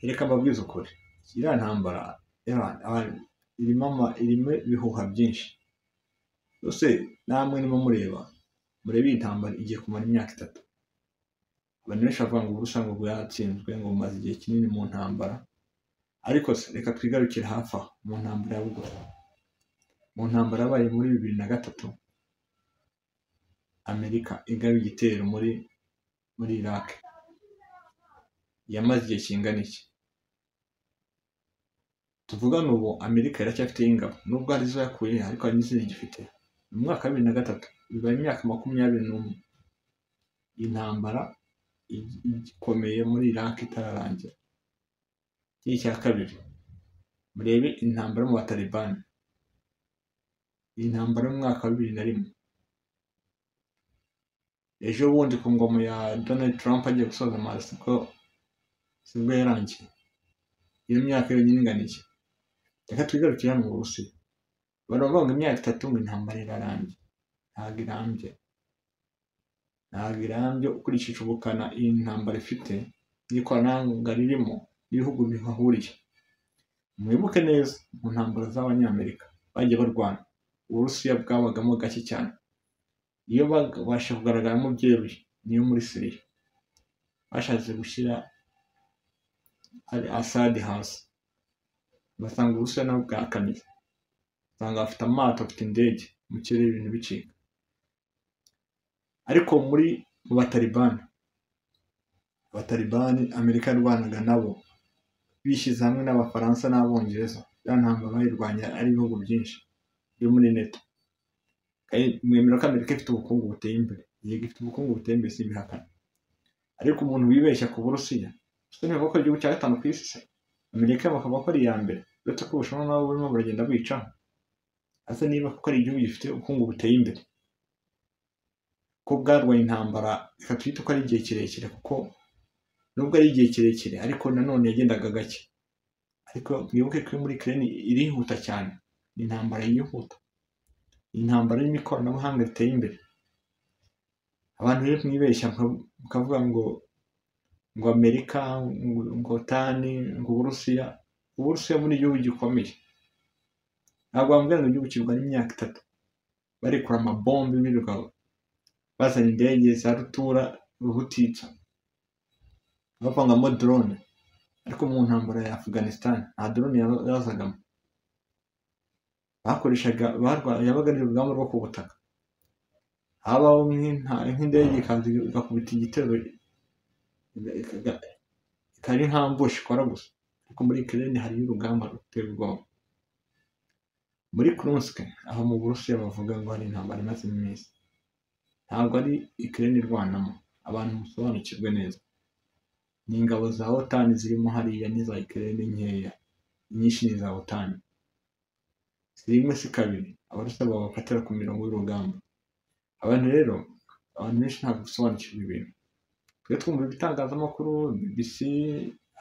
Reka mbabwize ukuri, iriya ntambara irimo ibihuha byinshi. Rwose namwe nimo murebe iyi ntambara igiye kumara imyaka 3. Abantu benshi bavuga ngo Uburusiya ngo bwatsinzwe, ngo bumaze igihe kinini mu ntambara. Ariko se reka twigarukire hafi aho mu ntambara ya bugufi. Mu ntambara yabaye muri 2003, Amerika igaba igitero muri Iraq. Yamaze igihe kingana iki? Tuvugana ubu Amerika iracyafite ingabo, nubwo hari izo yakuye, ariko hari n'izindi gifite. Mu mwaka wa 2003 bibaye imyaka 21 intambara ikomeye muri Iraq itararangira. Cya kabiri, murebe intambara mu Taliban. Iyi ntambara mu mwaka wa 2001. Ejo bundi ku ngoma ya Donald Trump agiye gusoza manda ko sibwo yarangiye. Iyo myaka yonyine ingana iki? Reka twigarukire mu Burusiya. Baravuga ngo imyaka 3 ngo intambara irarangiye. Ntabwo irambye ukurikije ubukana iyi ntambara ifite, n'ikoranabuhanga ririmo n'ibihugu bihahuriye. Mwibuke neza mu ntambara z'Abanyamerika bagiye barwana, Uburusiya bwabagamo gake cyane. Iyo babasha kugaragaramo byeruye niyo muri Syria bashatse gushyira Assad hasi, basanga Uburusiya nabwo bwakaniye, usanga bafite amato, bafite indege mu kirere, ibintu bicika. Ariko mu Batalibani Amerika yarwanaga nabo bishyize hamwe n'Abafaransa n'Abongereza, ya ntambara bayirwanya ari ibihugu byinshi byo muri NATO. Mwemera ko Amerika ifite ubukungu buteye imbere? Yego, ifite ubukungu buteye imbere, simbihakana. Ariko umuntu wibeshya ku Burusiya, niba ko igihugu cya gatanu ku isi se, Amerika bakavuga ko ari iya mbere, uretse ko Ubushinwa nabo burimo buragenda bicaho. Ese niba kuko ari igihugu gifite ubukungu buteye imbere, ko bwarwaye intambara, reka twite ko ari igihe kirekire, kuko nubwo ari igihe kirekire ariko nanone yagendaga gake. Ariko mwibuke ko muri Ukraine irihuta cyane, ni intambara yihuta, intambara irimo ikoranabuhanga riteye imbere. Abantu rero mwibeshya mukavuga ngo Amerika, ngo OTAN, ngo Uburusiya muri igihugu gikomeye. Ntabwo bambwira ngo igihugu kirwana imyaka 3 barekura amabombe, biruka bazana indege za rutura ruhutitsa, bavangamo drone. Ariko mu ntambara ya Afghanistan nta drone yazagamo, bakoreshaga yabaga ari urugamba rwo ku butaka, habaho nk'indege igakubita igitero, ikari nta mbushi ikora gusa. Ariko muri Ukraine hariyo urugamba ruteye ubwoba. Muri Kursk aho mu Burusiya bavuga ngo hari intambara imaze iminsi, ntabwo ari Ukraine irwanamo. Abantu musobanukirwe neza, ni ingabo za OTAN zirimo hariya, n'iza Ukraine nkeya, inyinshi ni za OTAN. Si rimwe si kabiri Abarusiya babafatira ku mirongo y'urugamba. Abantu benshi ntabwo basobanukirwa ibintu. Twe twumva ibitangazamakuru, BBC,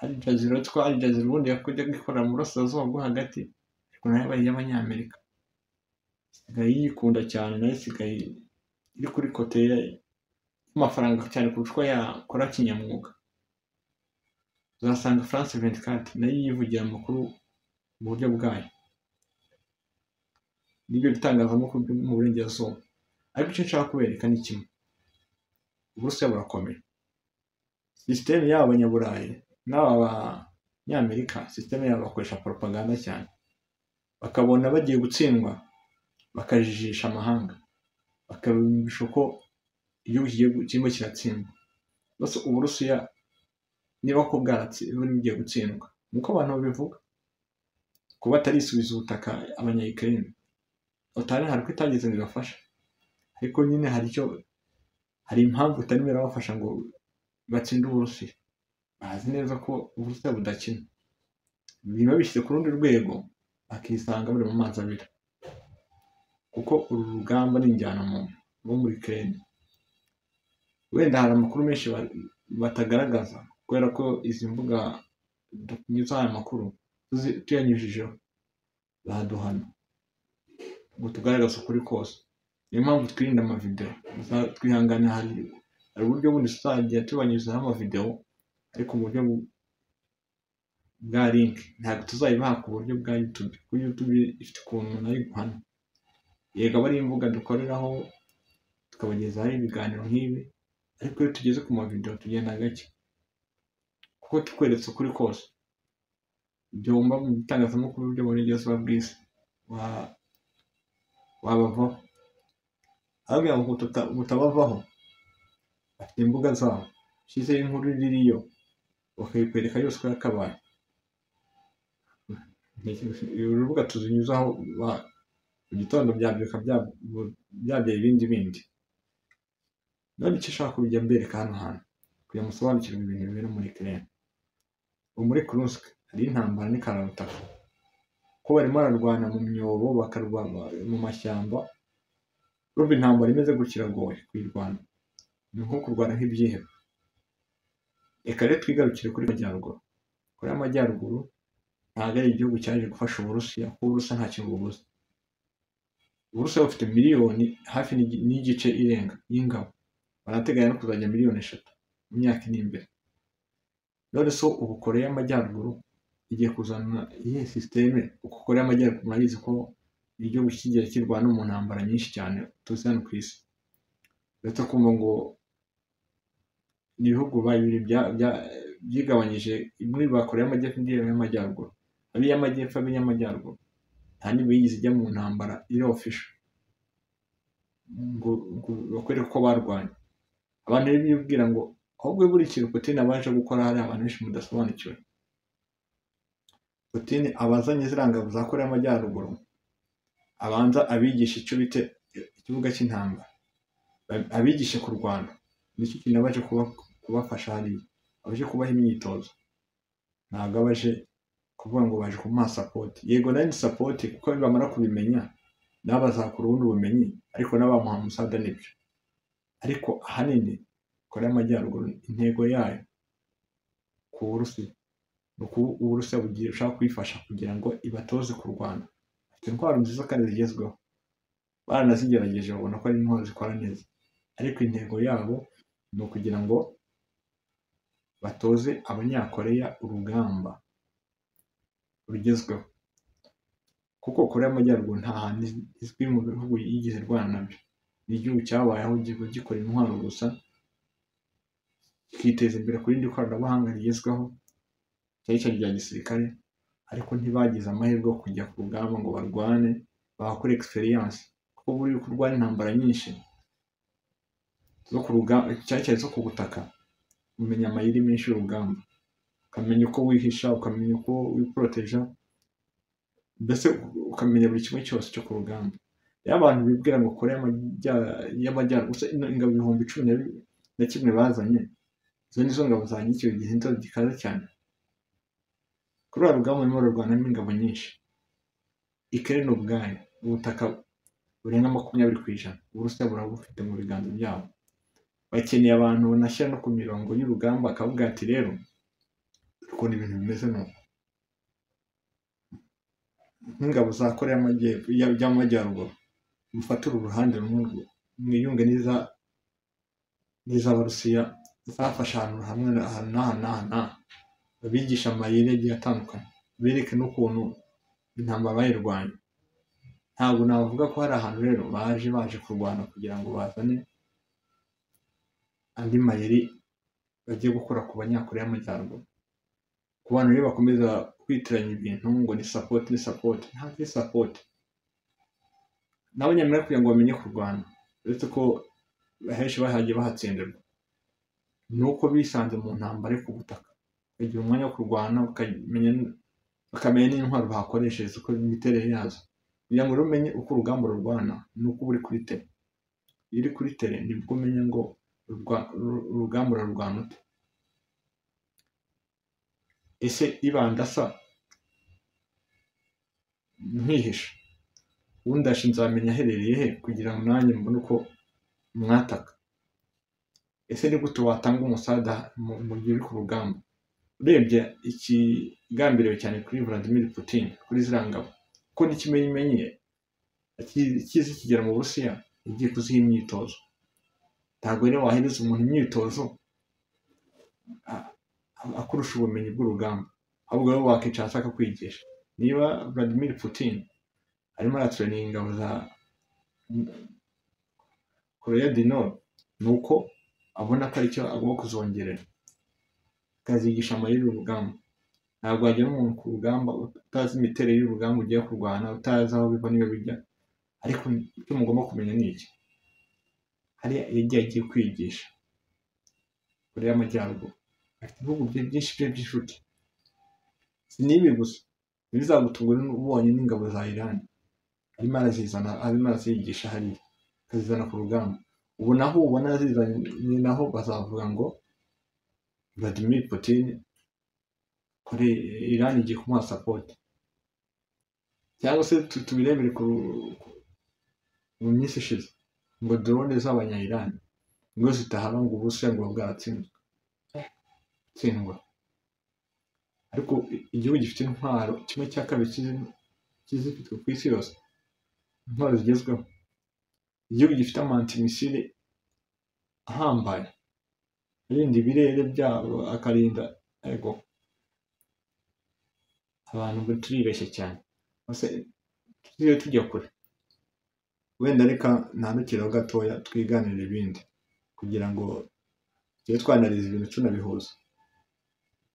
Al Jazeera, ubundi yakujya gikorera mu burasirazuba bwo hagati, ariko nayo yabaye iy'Abanyamerika, isigaye yikunda cyane, nayo isigaye iri kuri kote y'amafaranga cyane kurusha uko yakora kinyamwuga. Uzasanga France 24 nayo yivugira amakuru mu buryo bwayo, n'ibyo bitangazamakuru byo mu burengerazuba. Ariko icyo nshaka kubereka ni kimwe: Uburusiya burakomeye. Sisiteme y'aba Banyaburayi n'aba Banyamerika, sisiteme yabo bakoresha propaganda cyane, bakabona bagiye gutsindwa bakajijisha amahanga, bakabumvisha ko igihugu kirimo kiratsindwa. Bose Uburusiya niba ko bugiye gutsindwa, nuko abantu babivuga, kuba atarisubiza ubutaka Abanya-Ukraine. OTAN hari ko itageze ngo ibafashe, ariko nyine hari impamvu itarimo irabafasha ngo batsinde Uburusiya. Bazi neza ko Uburusiya budakina, biba bishyize ku rundi rwego, bakisanga bari mu mazi abiri, kuko uru rugamba ni injyanamuntu rwo muri Ukraine. Wenda hari amakuru menshi batagaragaza, kubera ko izi mbuga tunyuzaho aya makuru tuyanyujijeho baduhana ngo tugaragaze ukuri kose. Niyo mpamvu twirinda amavideo, twihangane. Hari uburyo bundi tuzajya tubanyuzaho amavideo, ariko mu buryo bwa link, ntabwo tuzayibaha ku buryo bwa YouTube. Ku YouTube ifite ukuntu nayo iguhana. Yego aba ari imbuga dukoreraho tukabagezaho ibiganiro nk'ibi, ariko iyo tugeze ku mavideo tugenda gake, kuko tukweretse ukuri kose. Ibyo wumva mu bitangazamakuru byo muri burengerazuba bw'isi wabavaho. Ababwira ngo mutabavaho, bafite imbuga zabo, ushyizeho inkuru ririyo bakayikwereka yose uko yakabaye. Urubuga tuzinyuzaho mu gitondo byabyuka byabyaye ibindi. None icyo ushaka kujya mbereka hano hantu, kugira musobanukirwe ibintu bibera muri Ukraine. Ubu muri Kursk hari intambara n'ikarabutaka, ko barimo bararwana mu myobo, bakarwana mu mashyamba. Urumva intambara imeze gutya iragoye kuyirwana, ni nko kurwana nk'ibyihebe. Reka rero twigarukire kuri Majyaruguru. Koreya y'Amajyaruguru ntabwo ari igihugu cyaje gufasha Uburusiya, kuko Uburusiya nta kintu bubuze. Uburusiya bufite miliyoni hafi n'igice irenga y'ingabo, barateganya no kuzajya miliyoni 3 mu myaka iri imbere. None so ubu Koreya y'Amajyaruguru igiye kuzana iyi sisiteme, uko Koreya y'Amajyaruguru murabizi ko igihugu kigiye kirwana mu ntambara nyinshi cyane tuzi hano ku isi. Uretse kumva ngo ni ibihugu bibiri byigabanyije muri ba Koreya y'Amajyepfo n'iy'Amajyaruguru. Ab'iy'Amajyepfo ab'iy'Amajyaruguru nta n'imwe yigeze ijya mu ntambara iri official ngo bakwereke ko barwanye. Abantu rero bibwira ngo ahubwo buri kintu Putin abaje gukora hari abantu benshi mudasobanukiwe. Putin abazanye ziriya ngabo za Koreya y'Amajyaruguru abanza abigisha icyo bita ikibuga cy'intambara, abigishe kurwana. Nicyo kintu abaje kubafasha hariya, abaje kubaha imyitozo, ntabwo abaje kuvuga ngo baje kumuha support. Yego nayo ni support kuko bamara kubimenya nabo bazakura ubundi bumenyi, ariko n'abamuha umusada nibyo. Ariko ahanini Koreya y'Amajyaruguru intego yayo ku Burusiya ni uko Uburusiya bushaka kuyifasha kugira ngo ibatoze kurwana. Bafite intwaro nziza kandi zigezweho, baranazigerageje babona ko ari intwaro zikora neza, ariko intego yabo ni ukugira ngo batoze Abanyakoreya urugamba rugezweho, kuko Koreya y'Amajyaruguru nta hantu izwi mu bihugu yigeze irwana nabyo. Ni igihugu cyabayeho gikora intwaro gusa, kikiteza imbere ku rindi koranabuhanga rigezweho cyane cyane rya gisirikare, ariko ntibagize amahirwe yo kujya ku rugamba ngo barwane bahakore experience, kuko buri kurwana intambara nyinshi zo ku rugamba cyane cyane zo ku butaka, umenya amayeri menshi y'urugamba, ukamenya uko wihisha, ukamenya uko wiporoteja, mbese ukamenya buri kimwe cyose cyo ku rugamba. Iyo abantu bibwira ngo Koreya y'Amajyaruguru ingabo 11,000 bazanye, izo nizo ngabo za icyo gihe gikaze cyane. Kuri uru rugamba barimo bararwanamo ingabo nyinshi. Ukraine ubwayo ubutaka burenga 20%, Uburusiya burabufite mu biganza byabo. Bakeneye abantu banashyira no ku mirongo y'urugamba, akavuga ati rero ukuntu ibintu bimeze nuko nk'ingabo za Koreya y'Amajyaruguru mufatira uruhande rumwe, mwiyunge n'iz'Abarusiya zafasha ahantu hamwe n'aha, babigisha amayeri agiye atandukanye, bereke n'ukuntu intambara bayirwanya. Ntabwo navuga ko hari ahantu rero baje kurwana kugira ngo bazane andi mayeri bagiye gukora ku Banyakoreya y'Amajyaruguru. Ku bantu rero bakomeza kwitiranya ibintu ngo ni support, ntabwo ari support. N'Abanyamurika kugira ngo bamenye kurwana, uretse ko henshi bahagiye bahatsindirwa, ni uko bisanze mu ntambara yo ku butaka, bagira umwanya wo kurwana, bakamenya n'intwaro bahakoresheje uko imiterere yazo, kugira ngo umenye uko urugamba rurwana ni uko uri kuri tere. Iyo uri kuri tere nibwo umenya ngo urugamba rurwana ute. Ese ibandasa nkihisha, ubundi nzamenya aherereye he kugira ngo nanjye mbone uko mwataka? Ese ni gute watanga umusada mu gihe uri ku rugamba? Urebye ikigambiriwe cyane kuri Vladimir Putin, kuri ziriya ngabo, ko n'ikimenyimenyi kizi kigera mu Burusiya igiye kuziha imyitozo. Ntabwo rero wahereza umuntu imyitozo akurusha ubumenyi bw'urugamba, ahubwo rero wakicara ashaka kwigisha. Niba Vladimir Putin arimo aratrainiga ingabo za Koreya du Nord, ni uko abona ko aricyo agomba kuzongerera, akazigisha amayeri y'urugamba. Ntabwo wajya n'umuntu ku rugamba utazi imiterere y'urugamba ugiye kurwana, utazi aho biva n'iyo bijya. Ariko icyo mugomba kumenya ni iki: hariya yagiye agiye kwigisha Koreya y'Amajyaruguru, afite ibihugu byinshi by'inshuti. Si n'ibi gusa, ntibizagutungure ubonye n'ingabo za Iran arimo arazigisha hariya, akazizana ku rugamba. Ubu naho ubona azizanye, ni naho bazavuga ngo Vladimir Putin Iran igiye kumuha support. Cyangwa se tubirebere mu minsi ishize ngo drone z'Abanya-Iran ngo zitahaba ngo Uburusiya ngo bwatsindwa. Ariko igihugu gifite intwaro 1/2 kizifitwe ku isi yose, intwaro zigezweho, igihugu gifite amantimisile ahambaye arinda ibirere byabo, akarinda. Ariko abantu ngo turibeshye cyane, tujye tujya kure. Wenda reka ntandukiraho gatoya twiganira ibindi kugira ngo tujye twanariza ibintu tunabihuza.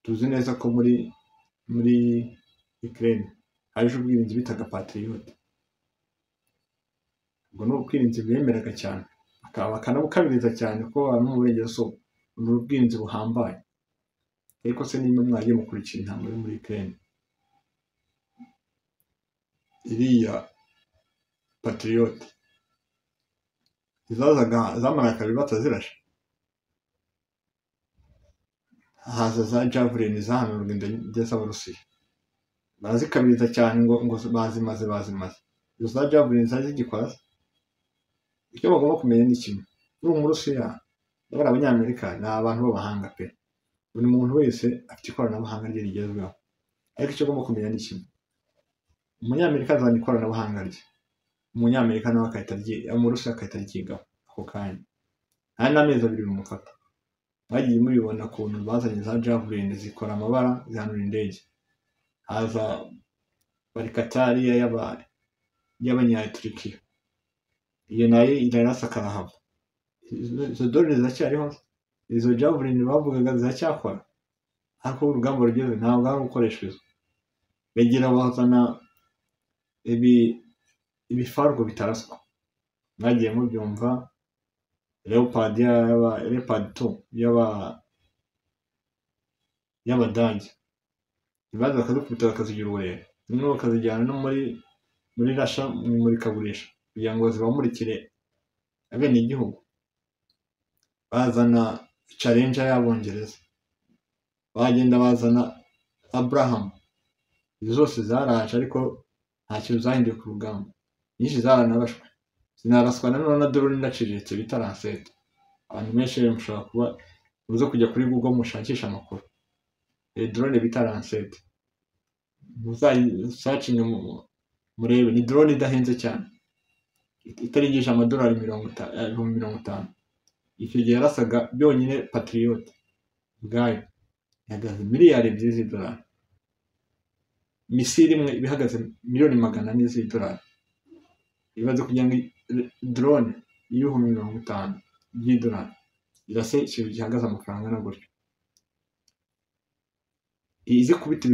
tuzi neza ko muri Ukraine haje ubwirinzi bitaga Patriot. Ubwo ni ubwirinzi bwemeraga cyane bakanabukabiriza cyane ko abantu mu burengerazuba ni ubwirinzi buhambaye. Ariko se nimba mwagiye mukurikira intambara yo muri Ukraine, iriya Patriot izazaga zamaraga kabiri batazirashe, haza za Javelin zahanurwa indege z'Abarusiya barazikabiriza cyane ngo bazimaze. Izo za Javelin zari zigikora. Icyo bagomba kumenya ni kimwe, uri Umurusiya n'abari Abanyamerika ni abantu b'abahanga pe, buri muntu wese afite ikoranabuhanga rye rigezweho. Ariko icyo agomba kumenya ni kimwe, Umunyamerika azana ikoranabuhanga rye, Umunyamerika nawe Umurusiya agahita aryigaho ako kanya, nta n'amezi 2 bimufata. Bagiye mubibona ukuntu bazanye za Javelin zikora amabara zihanura indege. Haza barikatariya y'Abanyaturikiya, iyo nayo irarasa karahava. Izo drone ziracyariho, izo Javelin bavugaga ziracyakora, ariko urugamba rugeze ntabwo ari gukoresha izo. Begera bazana ibifargo bitaraswa, mwagiye mubyumva, Leopard 2 y'Abadage, ibaza bakadukubita bakazigira uburere, noneho bakazijyana no muri Rasha mu imurikagurisha kugira ngo zibamurikire abene igihugu. Bazana Challenger y'Abongereza, bagenda bazana Abraham, izo zose zaraje ariko nta kintu zahinduye ku rugamba. Nyinshi zaranarashwe, zinaraswa na drone inaciriritse bita Lancet. Abantu benshi mushobora kuba muze kujya kuri Google mushakisha amakuru. Drone bita Lancet, muzayisearching murebe, ni drone idahenze cyane, itarigisha $50,000. Icyo gihe yarasaga byonyine Patriot ubwayo ihagaze miliyari 2 z'idolari. Misiri imwe bihagaze $400,000 z'idolari. Ibaze kugira ngo drone $50,000 by'idolari irase ikintu gihagaze amafaranga na gutyo. Izi kubita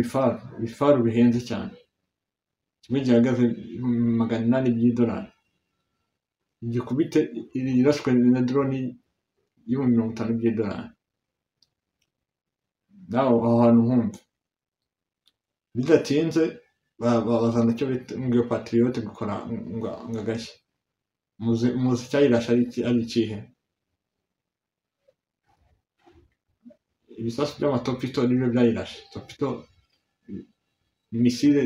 ibifaru bihenze cyane, kimwe gihagaze $800 by'idolari, igikubite irashwe na drone $50,000 by'idolari. Naho aho hantu humva bidatinze bazana icyo bita ngo Patriot gukora ngagashya. Muzi cyayirasha ari ikihe? Ibisasu by'amatopito nibyo byayirashe. Topito misile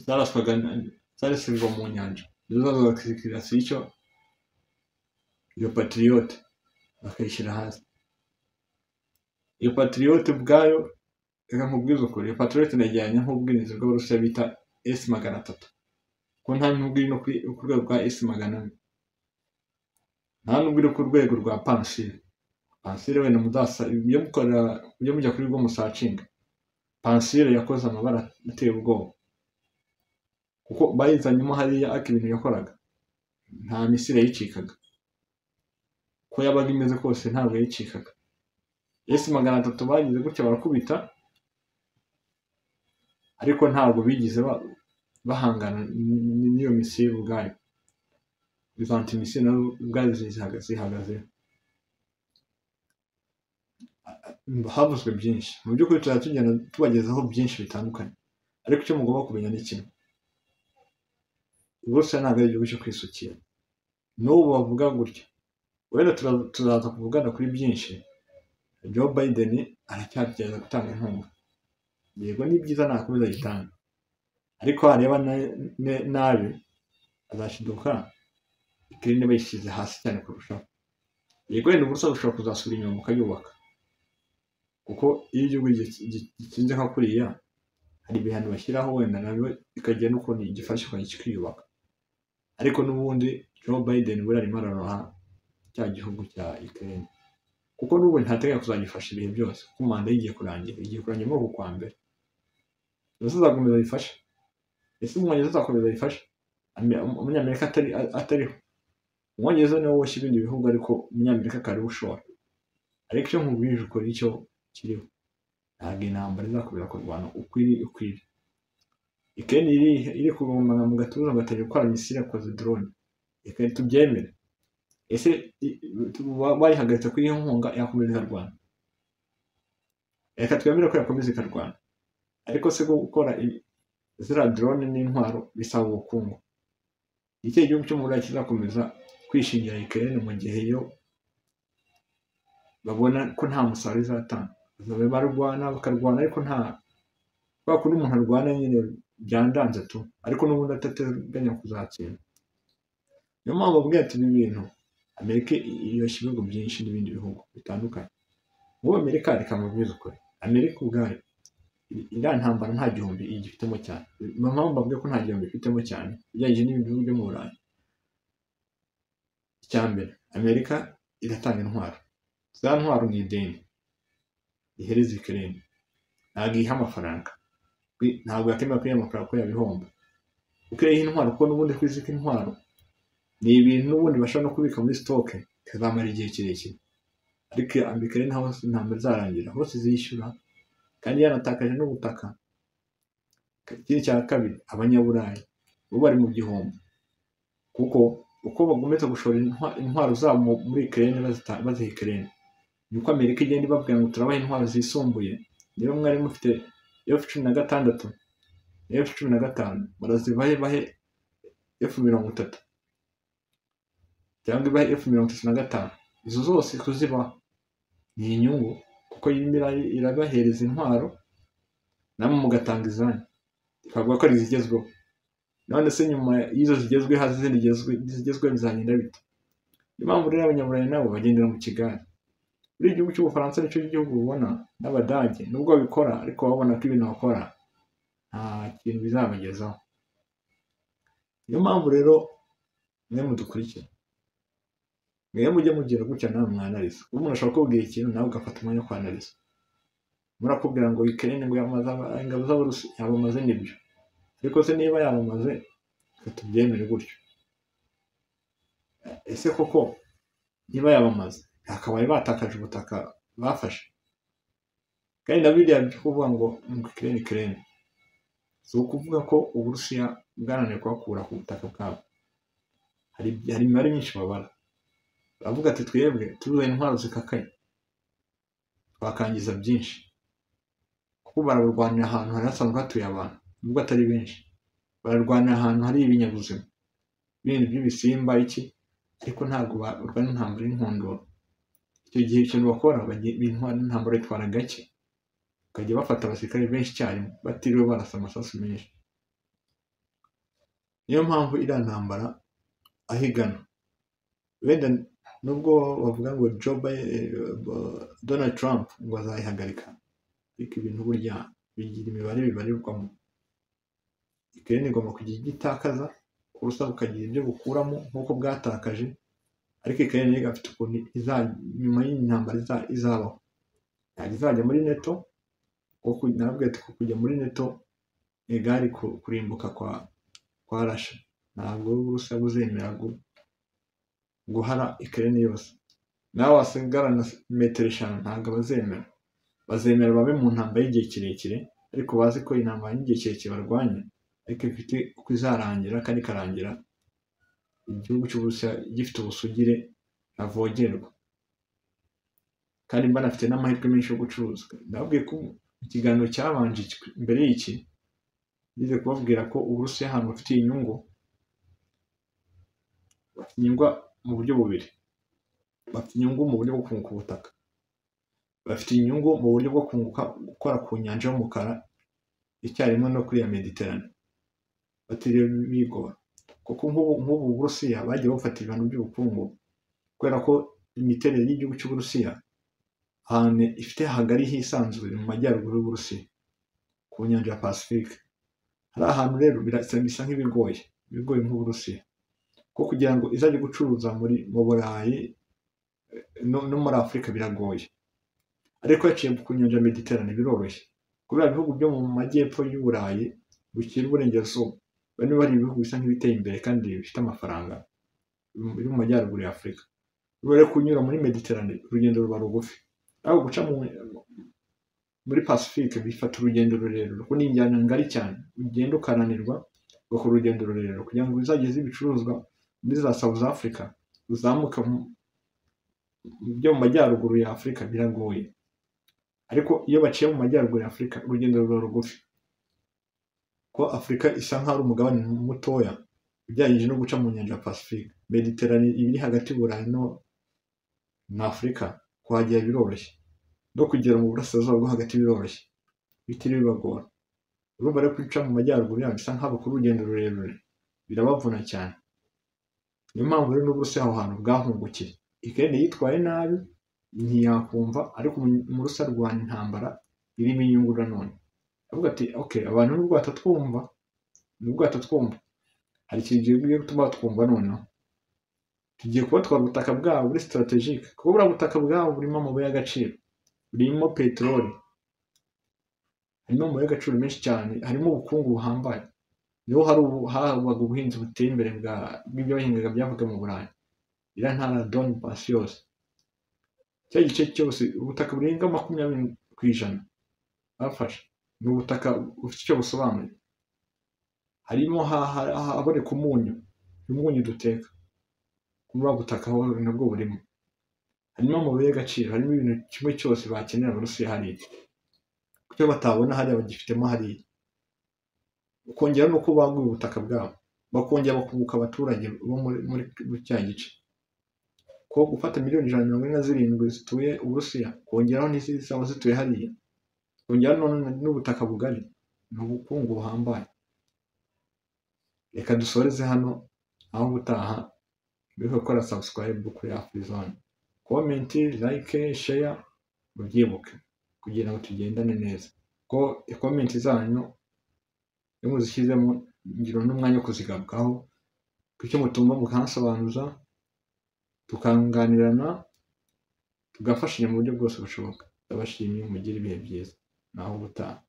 zaraswaga zarisirwa mu nyanja, izo zagakirasi icyo iyo Patriot bakayishyira hasi. Iyo Patriot ubwayo reka nkubwize ukuri, iyo Patriot najyanye nk'ubwirinzi bw'Abarusiya bita S-300, ko nta nubwo iri no ku rwego rwa S-400, nta nubwo iri ku rwego rwa Pansir. Pansir wenda iyo mujya kuri Google musacinga, Pansir yakoze amabara ateye ubwoba, kuko bayizanyemo hariya ariko ibintu yakoraga nta misile yicikaga, ko yabaga imeze kose ntabwo yicikaga. S-300 bagize gutya barakubita, ariko ntabwo bigize bahangana n'iyo misile ubwayo. Izo antimisile nazo ubwayo zihagazeho. Havuzwe byinshi, mu by'ukuri tugenda tubagezaho byinshi bitandukanye, ariko icyo mugomba kumenya ni kimwe, Uburusiya ntabwo ari igihugu cyo kwisukira. N'ubu bavuga gutya, wenda turaza kuvugana kuri byinshi. Joe Biden aracyagerageza gutanga inkunga, yego ni byiza nakomeza ayitanga, ariko hareba nabi azashiduka Ukraine bayishyize hasi cyane kurushaho. Yego wenda Uburusiya bushobora kuzasubira inyuma mukayubaka, kuko iyo igihugu gikinze nka kuriya hari ibihano bashyiraho, wenda nabyo bikagira n'ukuntu igifasha kikiyubaka. Ariko n'ubundi Joe Biden we arimo araroha cya gihugu cya Ukraine, kuko n'ubu ntateganya kuzagifasha ibihe byose, kuko manda igiye kurangira muri uku kwa mbere. Ese azakomeza ayifashe? Ese Umwongereza azakomeza ayifashe? Umunyamerika atariho. Umwongereza niwe woshya ibindi bihugu, ariko Umunyamerika akaba ariwe ushora. Ariko icyo nkubwije ukora icyo kiriho, ntabwo intambara izakomeza kurwana uko iri. Ukraine iri kugomana mu gatuza ngo atajya gukora misile akoze drone, reka tubyemere. Ese bayihagaritse kuri iyo nkunga yakomeza ikarwana? Reka twemere ko yakomeza ikarwana, ariko se gukora ziriya drone n'intwaro bisaba ubukungu. Iki gihugu cyo mu Burayi kizakomeza kwishingira Ukraine mu gihe yo babona ko nta musaruro izatanga? Barwana bakarwana ariko nta kwa kundi umuntu arwana nyine byandanze tu, ariko n'ubundi atateganya kuzatsinda. Niyo mpamvu bavuga ati ibi bintu Amerika iyoshya ibihugu byinshi n'ibindi bihugu bitandukanye. Ubu Amerika reka mubwize ukuri, Amerika ubwayo iriya ntambara nta gihombi igifitemo cyane. Niyo mpamvu bavuga ko nta gihombi ifitemo cyane ugereranyije n'ibindi bihugu byo mu Burayi. Icya mbere, Amerika iratanga intwaro, za ntwaro ni ideni ihereza Ukraine, ntabwo iha amafaranga, ntabwo yakemera kuyiha amafaranga ko yabihomba. Kuko iyo intwaro kuko n'ubundi kwizika intwaro ni ibintu n'ubundi bashobora no kubika muri stoke kazamara igihe kirekire, ariko Ukraine hose intambara izarangira hose zishyura kandi yanatakaje n'ubutaka. Ikindi cya kabiri, abanyaburayi bo bari mu gihombo, kuko uko bagomeza gushora intwaro zabo muri Ukraine baziha Ukraine, nuko Amerika igenda ibabwira ngo turabaha intwaro zisumbuye. Niba mwari mufite F-16 F-15 barazibahe bahe F-30 cyangwa ibahe F-35. Izo zose kuzibaha ni inyungu, kuko irabahereza intwaro namwe mugatanga izanyu, ikavuga ko ari izigezweho. None se nyuma y'izo zigezweho haza izindi zigezweho bizagenda bite? Niyo mpamvu rero abanyaburayi nabo bagendera mu kigare. Buri gihugu cy'Ubufaransa nicyo gihugu ubona n'Abadage nubwo babikora, ariko babona ko ibintu bakora nta kintu bizabagezaho. Niyo mpamvu rero mwe mudukurikira, mwe mujye mugira gutya nawe mwanariza. Umuntu ashobora kubwira ikintu nawe ugafata umwanya wo kwanariza. Murakubwira ngo Ukraine ngo yamaze ingabo z'Abarusiya, yabamaze nibyo, ariko se niba yabamaze reka tubyemere gutyo. Ese koko niba yabamaze akabaye batakaje ubutaka bafashe? Kandi na biriya byo kuvuga ngo Ukraine si ukuvuga ko Uburusiya bwananiwe kuhakura ku butaka bwabo. Hari imibare myinshi babara, baravuga ati twebwe tuzuye intwaro zikakaye twakangiza byinshi, kuko bararwanira ahantu hari hasanzwe hatuye abantu nubwo atari benshi. Bararwanira ahantu hari ibinyabuzima ibindi by'ibisimba iki, ariko ntabwo barwana intambara y'inkundura. Icyo gihe ikintu bakora intambara itwara gake, bakajya bafata abasirikare benshi icyarimwe batiriwe barasa amasasu menshi. Niyo mpamvu iriya ntambara ahigana, wenda nubwo bavuga ngo Donald Trump ngo azayihagarika, ariko ibintu burya bigira imibare bibarirwamo. Ukraine igomba kugira ibyo itakaza, Uburusiya bukagira ibyo bukuramo nk'uko bwatakaje, ariko Ukraine igafite ukuntu nyuma y'intambara izabaho. Ntabwo izajya muri NATO, kuko nabwo kujya muri NATO egari kurimbuka kwa Russia. Ntabwo Uburusiya buzemera guhara Ukraine yose. Nawe wasigara na metero 5 ntabwo bazemera. Bazemera babe mu ntambara y'igihe kirekire, ariko bazi ko intambara y'igihe kirekire barwanya ariko ifite uko izarangira, kandi ikarangira igihugu cy'Uburusiya gifite ubusugire ntavogerwa, kandi banafite n'amahirwe menshi yo gucuruza. Ndababwiye ko ikiganiro cyabanje mbere y'iki bize kubabwira ko Uburusiya ahantu bafitiye inyungu mu buryo bubiri. Bafite inyungu mu buryo bwo kunguka ubutaka, bafite inyungu mu buryo bwo kunguka gukora ku nyanja y'umukara icyarimwe no kuri ya Mediterane batiriwe bigora. Kuko nk'ubu Uburusiya bagiye bafata ibintu by'ubukungu, kubera ko imiterere y'igihugu cy'Uburusiya ahantu ifite hagari hisanzuye mu majyaruguru y'Uburusiya ku nyanja ya Pacifique. Hari ahantu rero bisa nk'ibigoye nk'Uburusiya, ko kugira ngo izajye gucuruza mu Burayi no muri Afurika biragoye, ariko yaciye ku nyanja ya Mediterane biroroshye. Kubera ibihugu byo mu majyepfo y'Uburayi bukira uburengerazuba bari ibihugu bisa nk'ibiteye imbere kandi bifite amafaranga biri mu majyaruguru ya Afurika. Rero kunyura muri Mediterane urugendo ruba rugufi, aho guca muri Pacifique bifata urugendo rurerure kuko ni injyana ngari cyane, ugenda ukananirwa ugakora urugendo rurerure kugira ngo uzageze ibicuruzwa muri za South Africa, uzamuka byo mu majyaruguru ya Afurika biragoye, ariko iyo baciye mu majyaruguru ya Afurika urugendo ruba rugufi, ko Afurika isa nk'aho ari umugabane mutoya ugereranyije no guca mu nyanja ya Pacifique. Mediterane iri hagati y'Uburayi na Afurika kuhagera biroroshye, no kugera mu burasirazuba bwo hagati biroroshye bitiriwe bibagora. Urumva rero kwica mu majyaruguru yabo bisa nk'aho bakora urugendo rurerure, birabavuna cyane. Niyo mpamvu rero n'Uburusiya aho hantu bwahungukiye. Ukraine yitwaye nabi ntiyakumva, ariko mu Rusiya rwanya intambara irimo inyungu nanone. Avuga ati okay, abantu n'ubwo batatwumva hari ikintu giye gutuma batwumva noneho. Tugiye kubatwara ubutaka bwabo buri strategique, kuko buriya butaka bwabo burimo amabuye y'agaciro, burimo peteroli, harimo amabuye y'agaciro menshi cyane, harimo ubukungu buhambaye. Niho habaga ubuhinzi buteye imbere bw'ibyo bahingaga byavuga mu Burayi. Iriya ntara Donbass yose, cya gice cyose ubutaka burenga 20% bafashe, ni ubutaka bufite icyo busobanuye. Harimo haboneka umunyu duteka, kuba butaka aho nabwo burimo. Harimo amabuye y'agaciro, harimo ibintu kimwe cyose bakenera Abarusiya hariya, kuko batabona hariya bagifitemo hariya. Ukongera nuko baguye ubutaka bwabo, bakongera bakunguka abaturage bo muri cya gice. Ko gufata miliyoni 147 zituye Uburusiya, kongeraho n'izaba zituye hariya, kongera n'ubutaka bugari, ni ubukungu buhambaye. Reka dusoreze hano, aho gutaha bivuga gukora subscribe kuri Afrizone, comment, like, share, mubyibuke kugira ngo tugendane neza, ko comment zanyu iyo muzishyizemo ngiro n'umwanya wo kuzigarukaho, kuko mutumva mukansobanuza, tukanganirana, tugafashanya mu buryo bwose bushoboka. Ndabashimiye, mugire ibihe byiza, naho gutaha.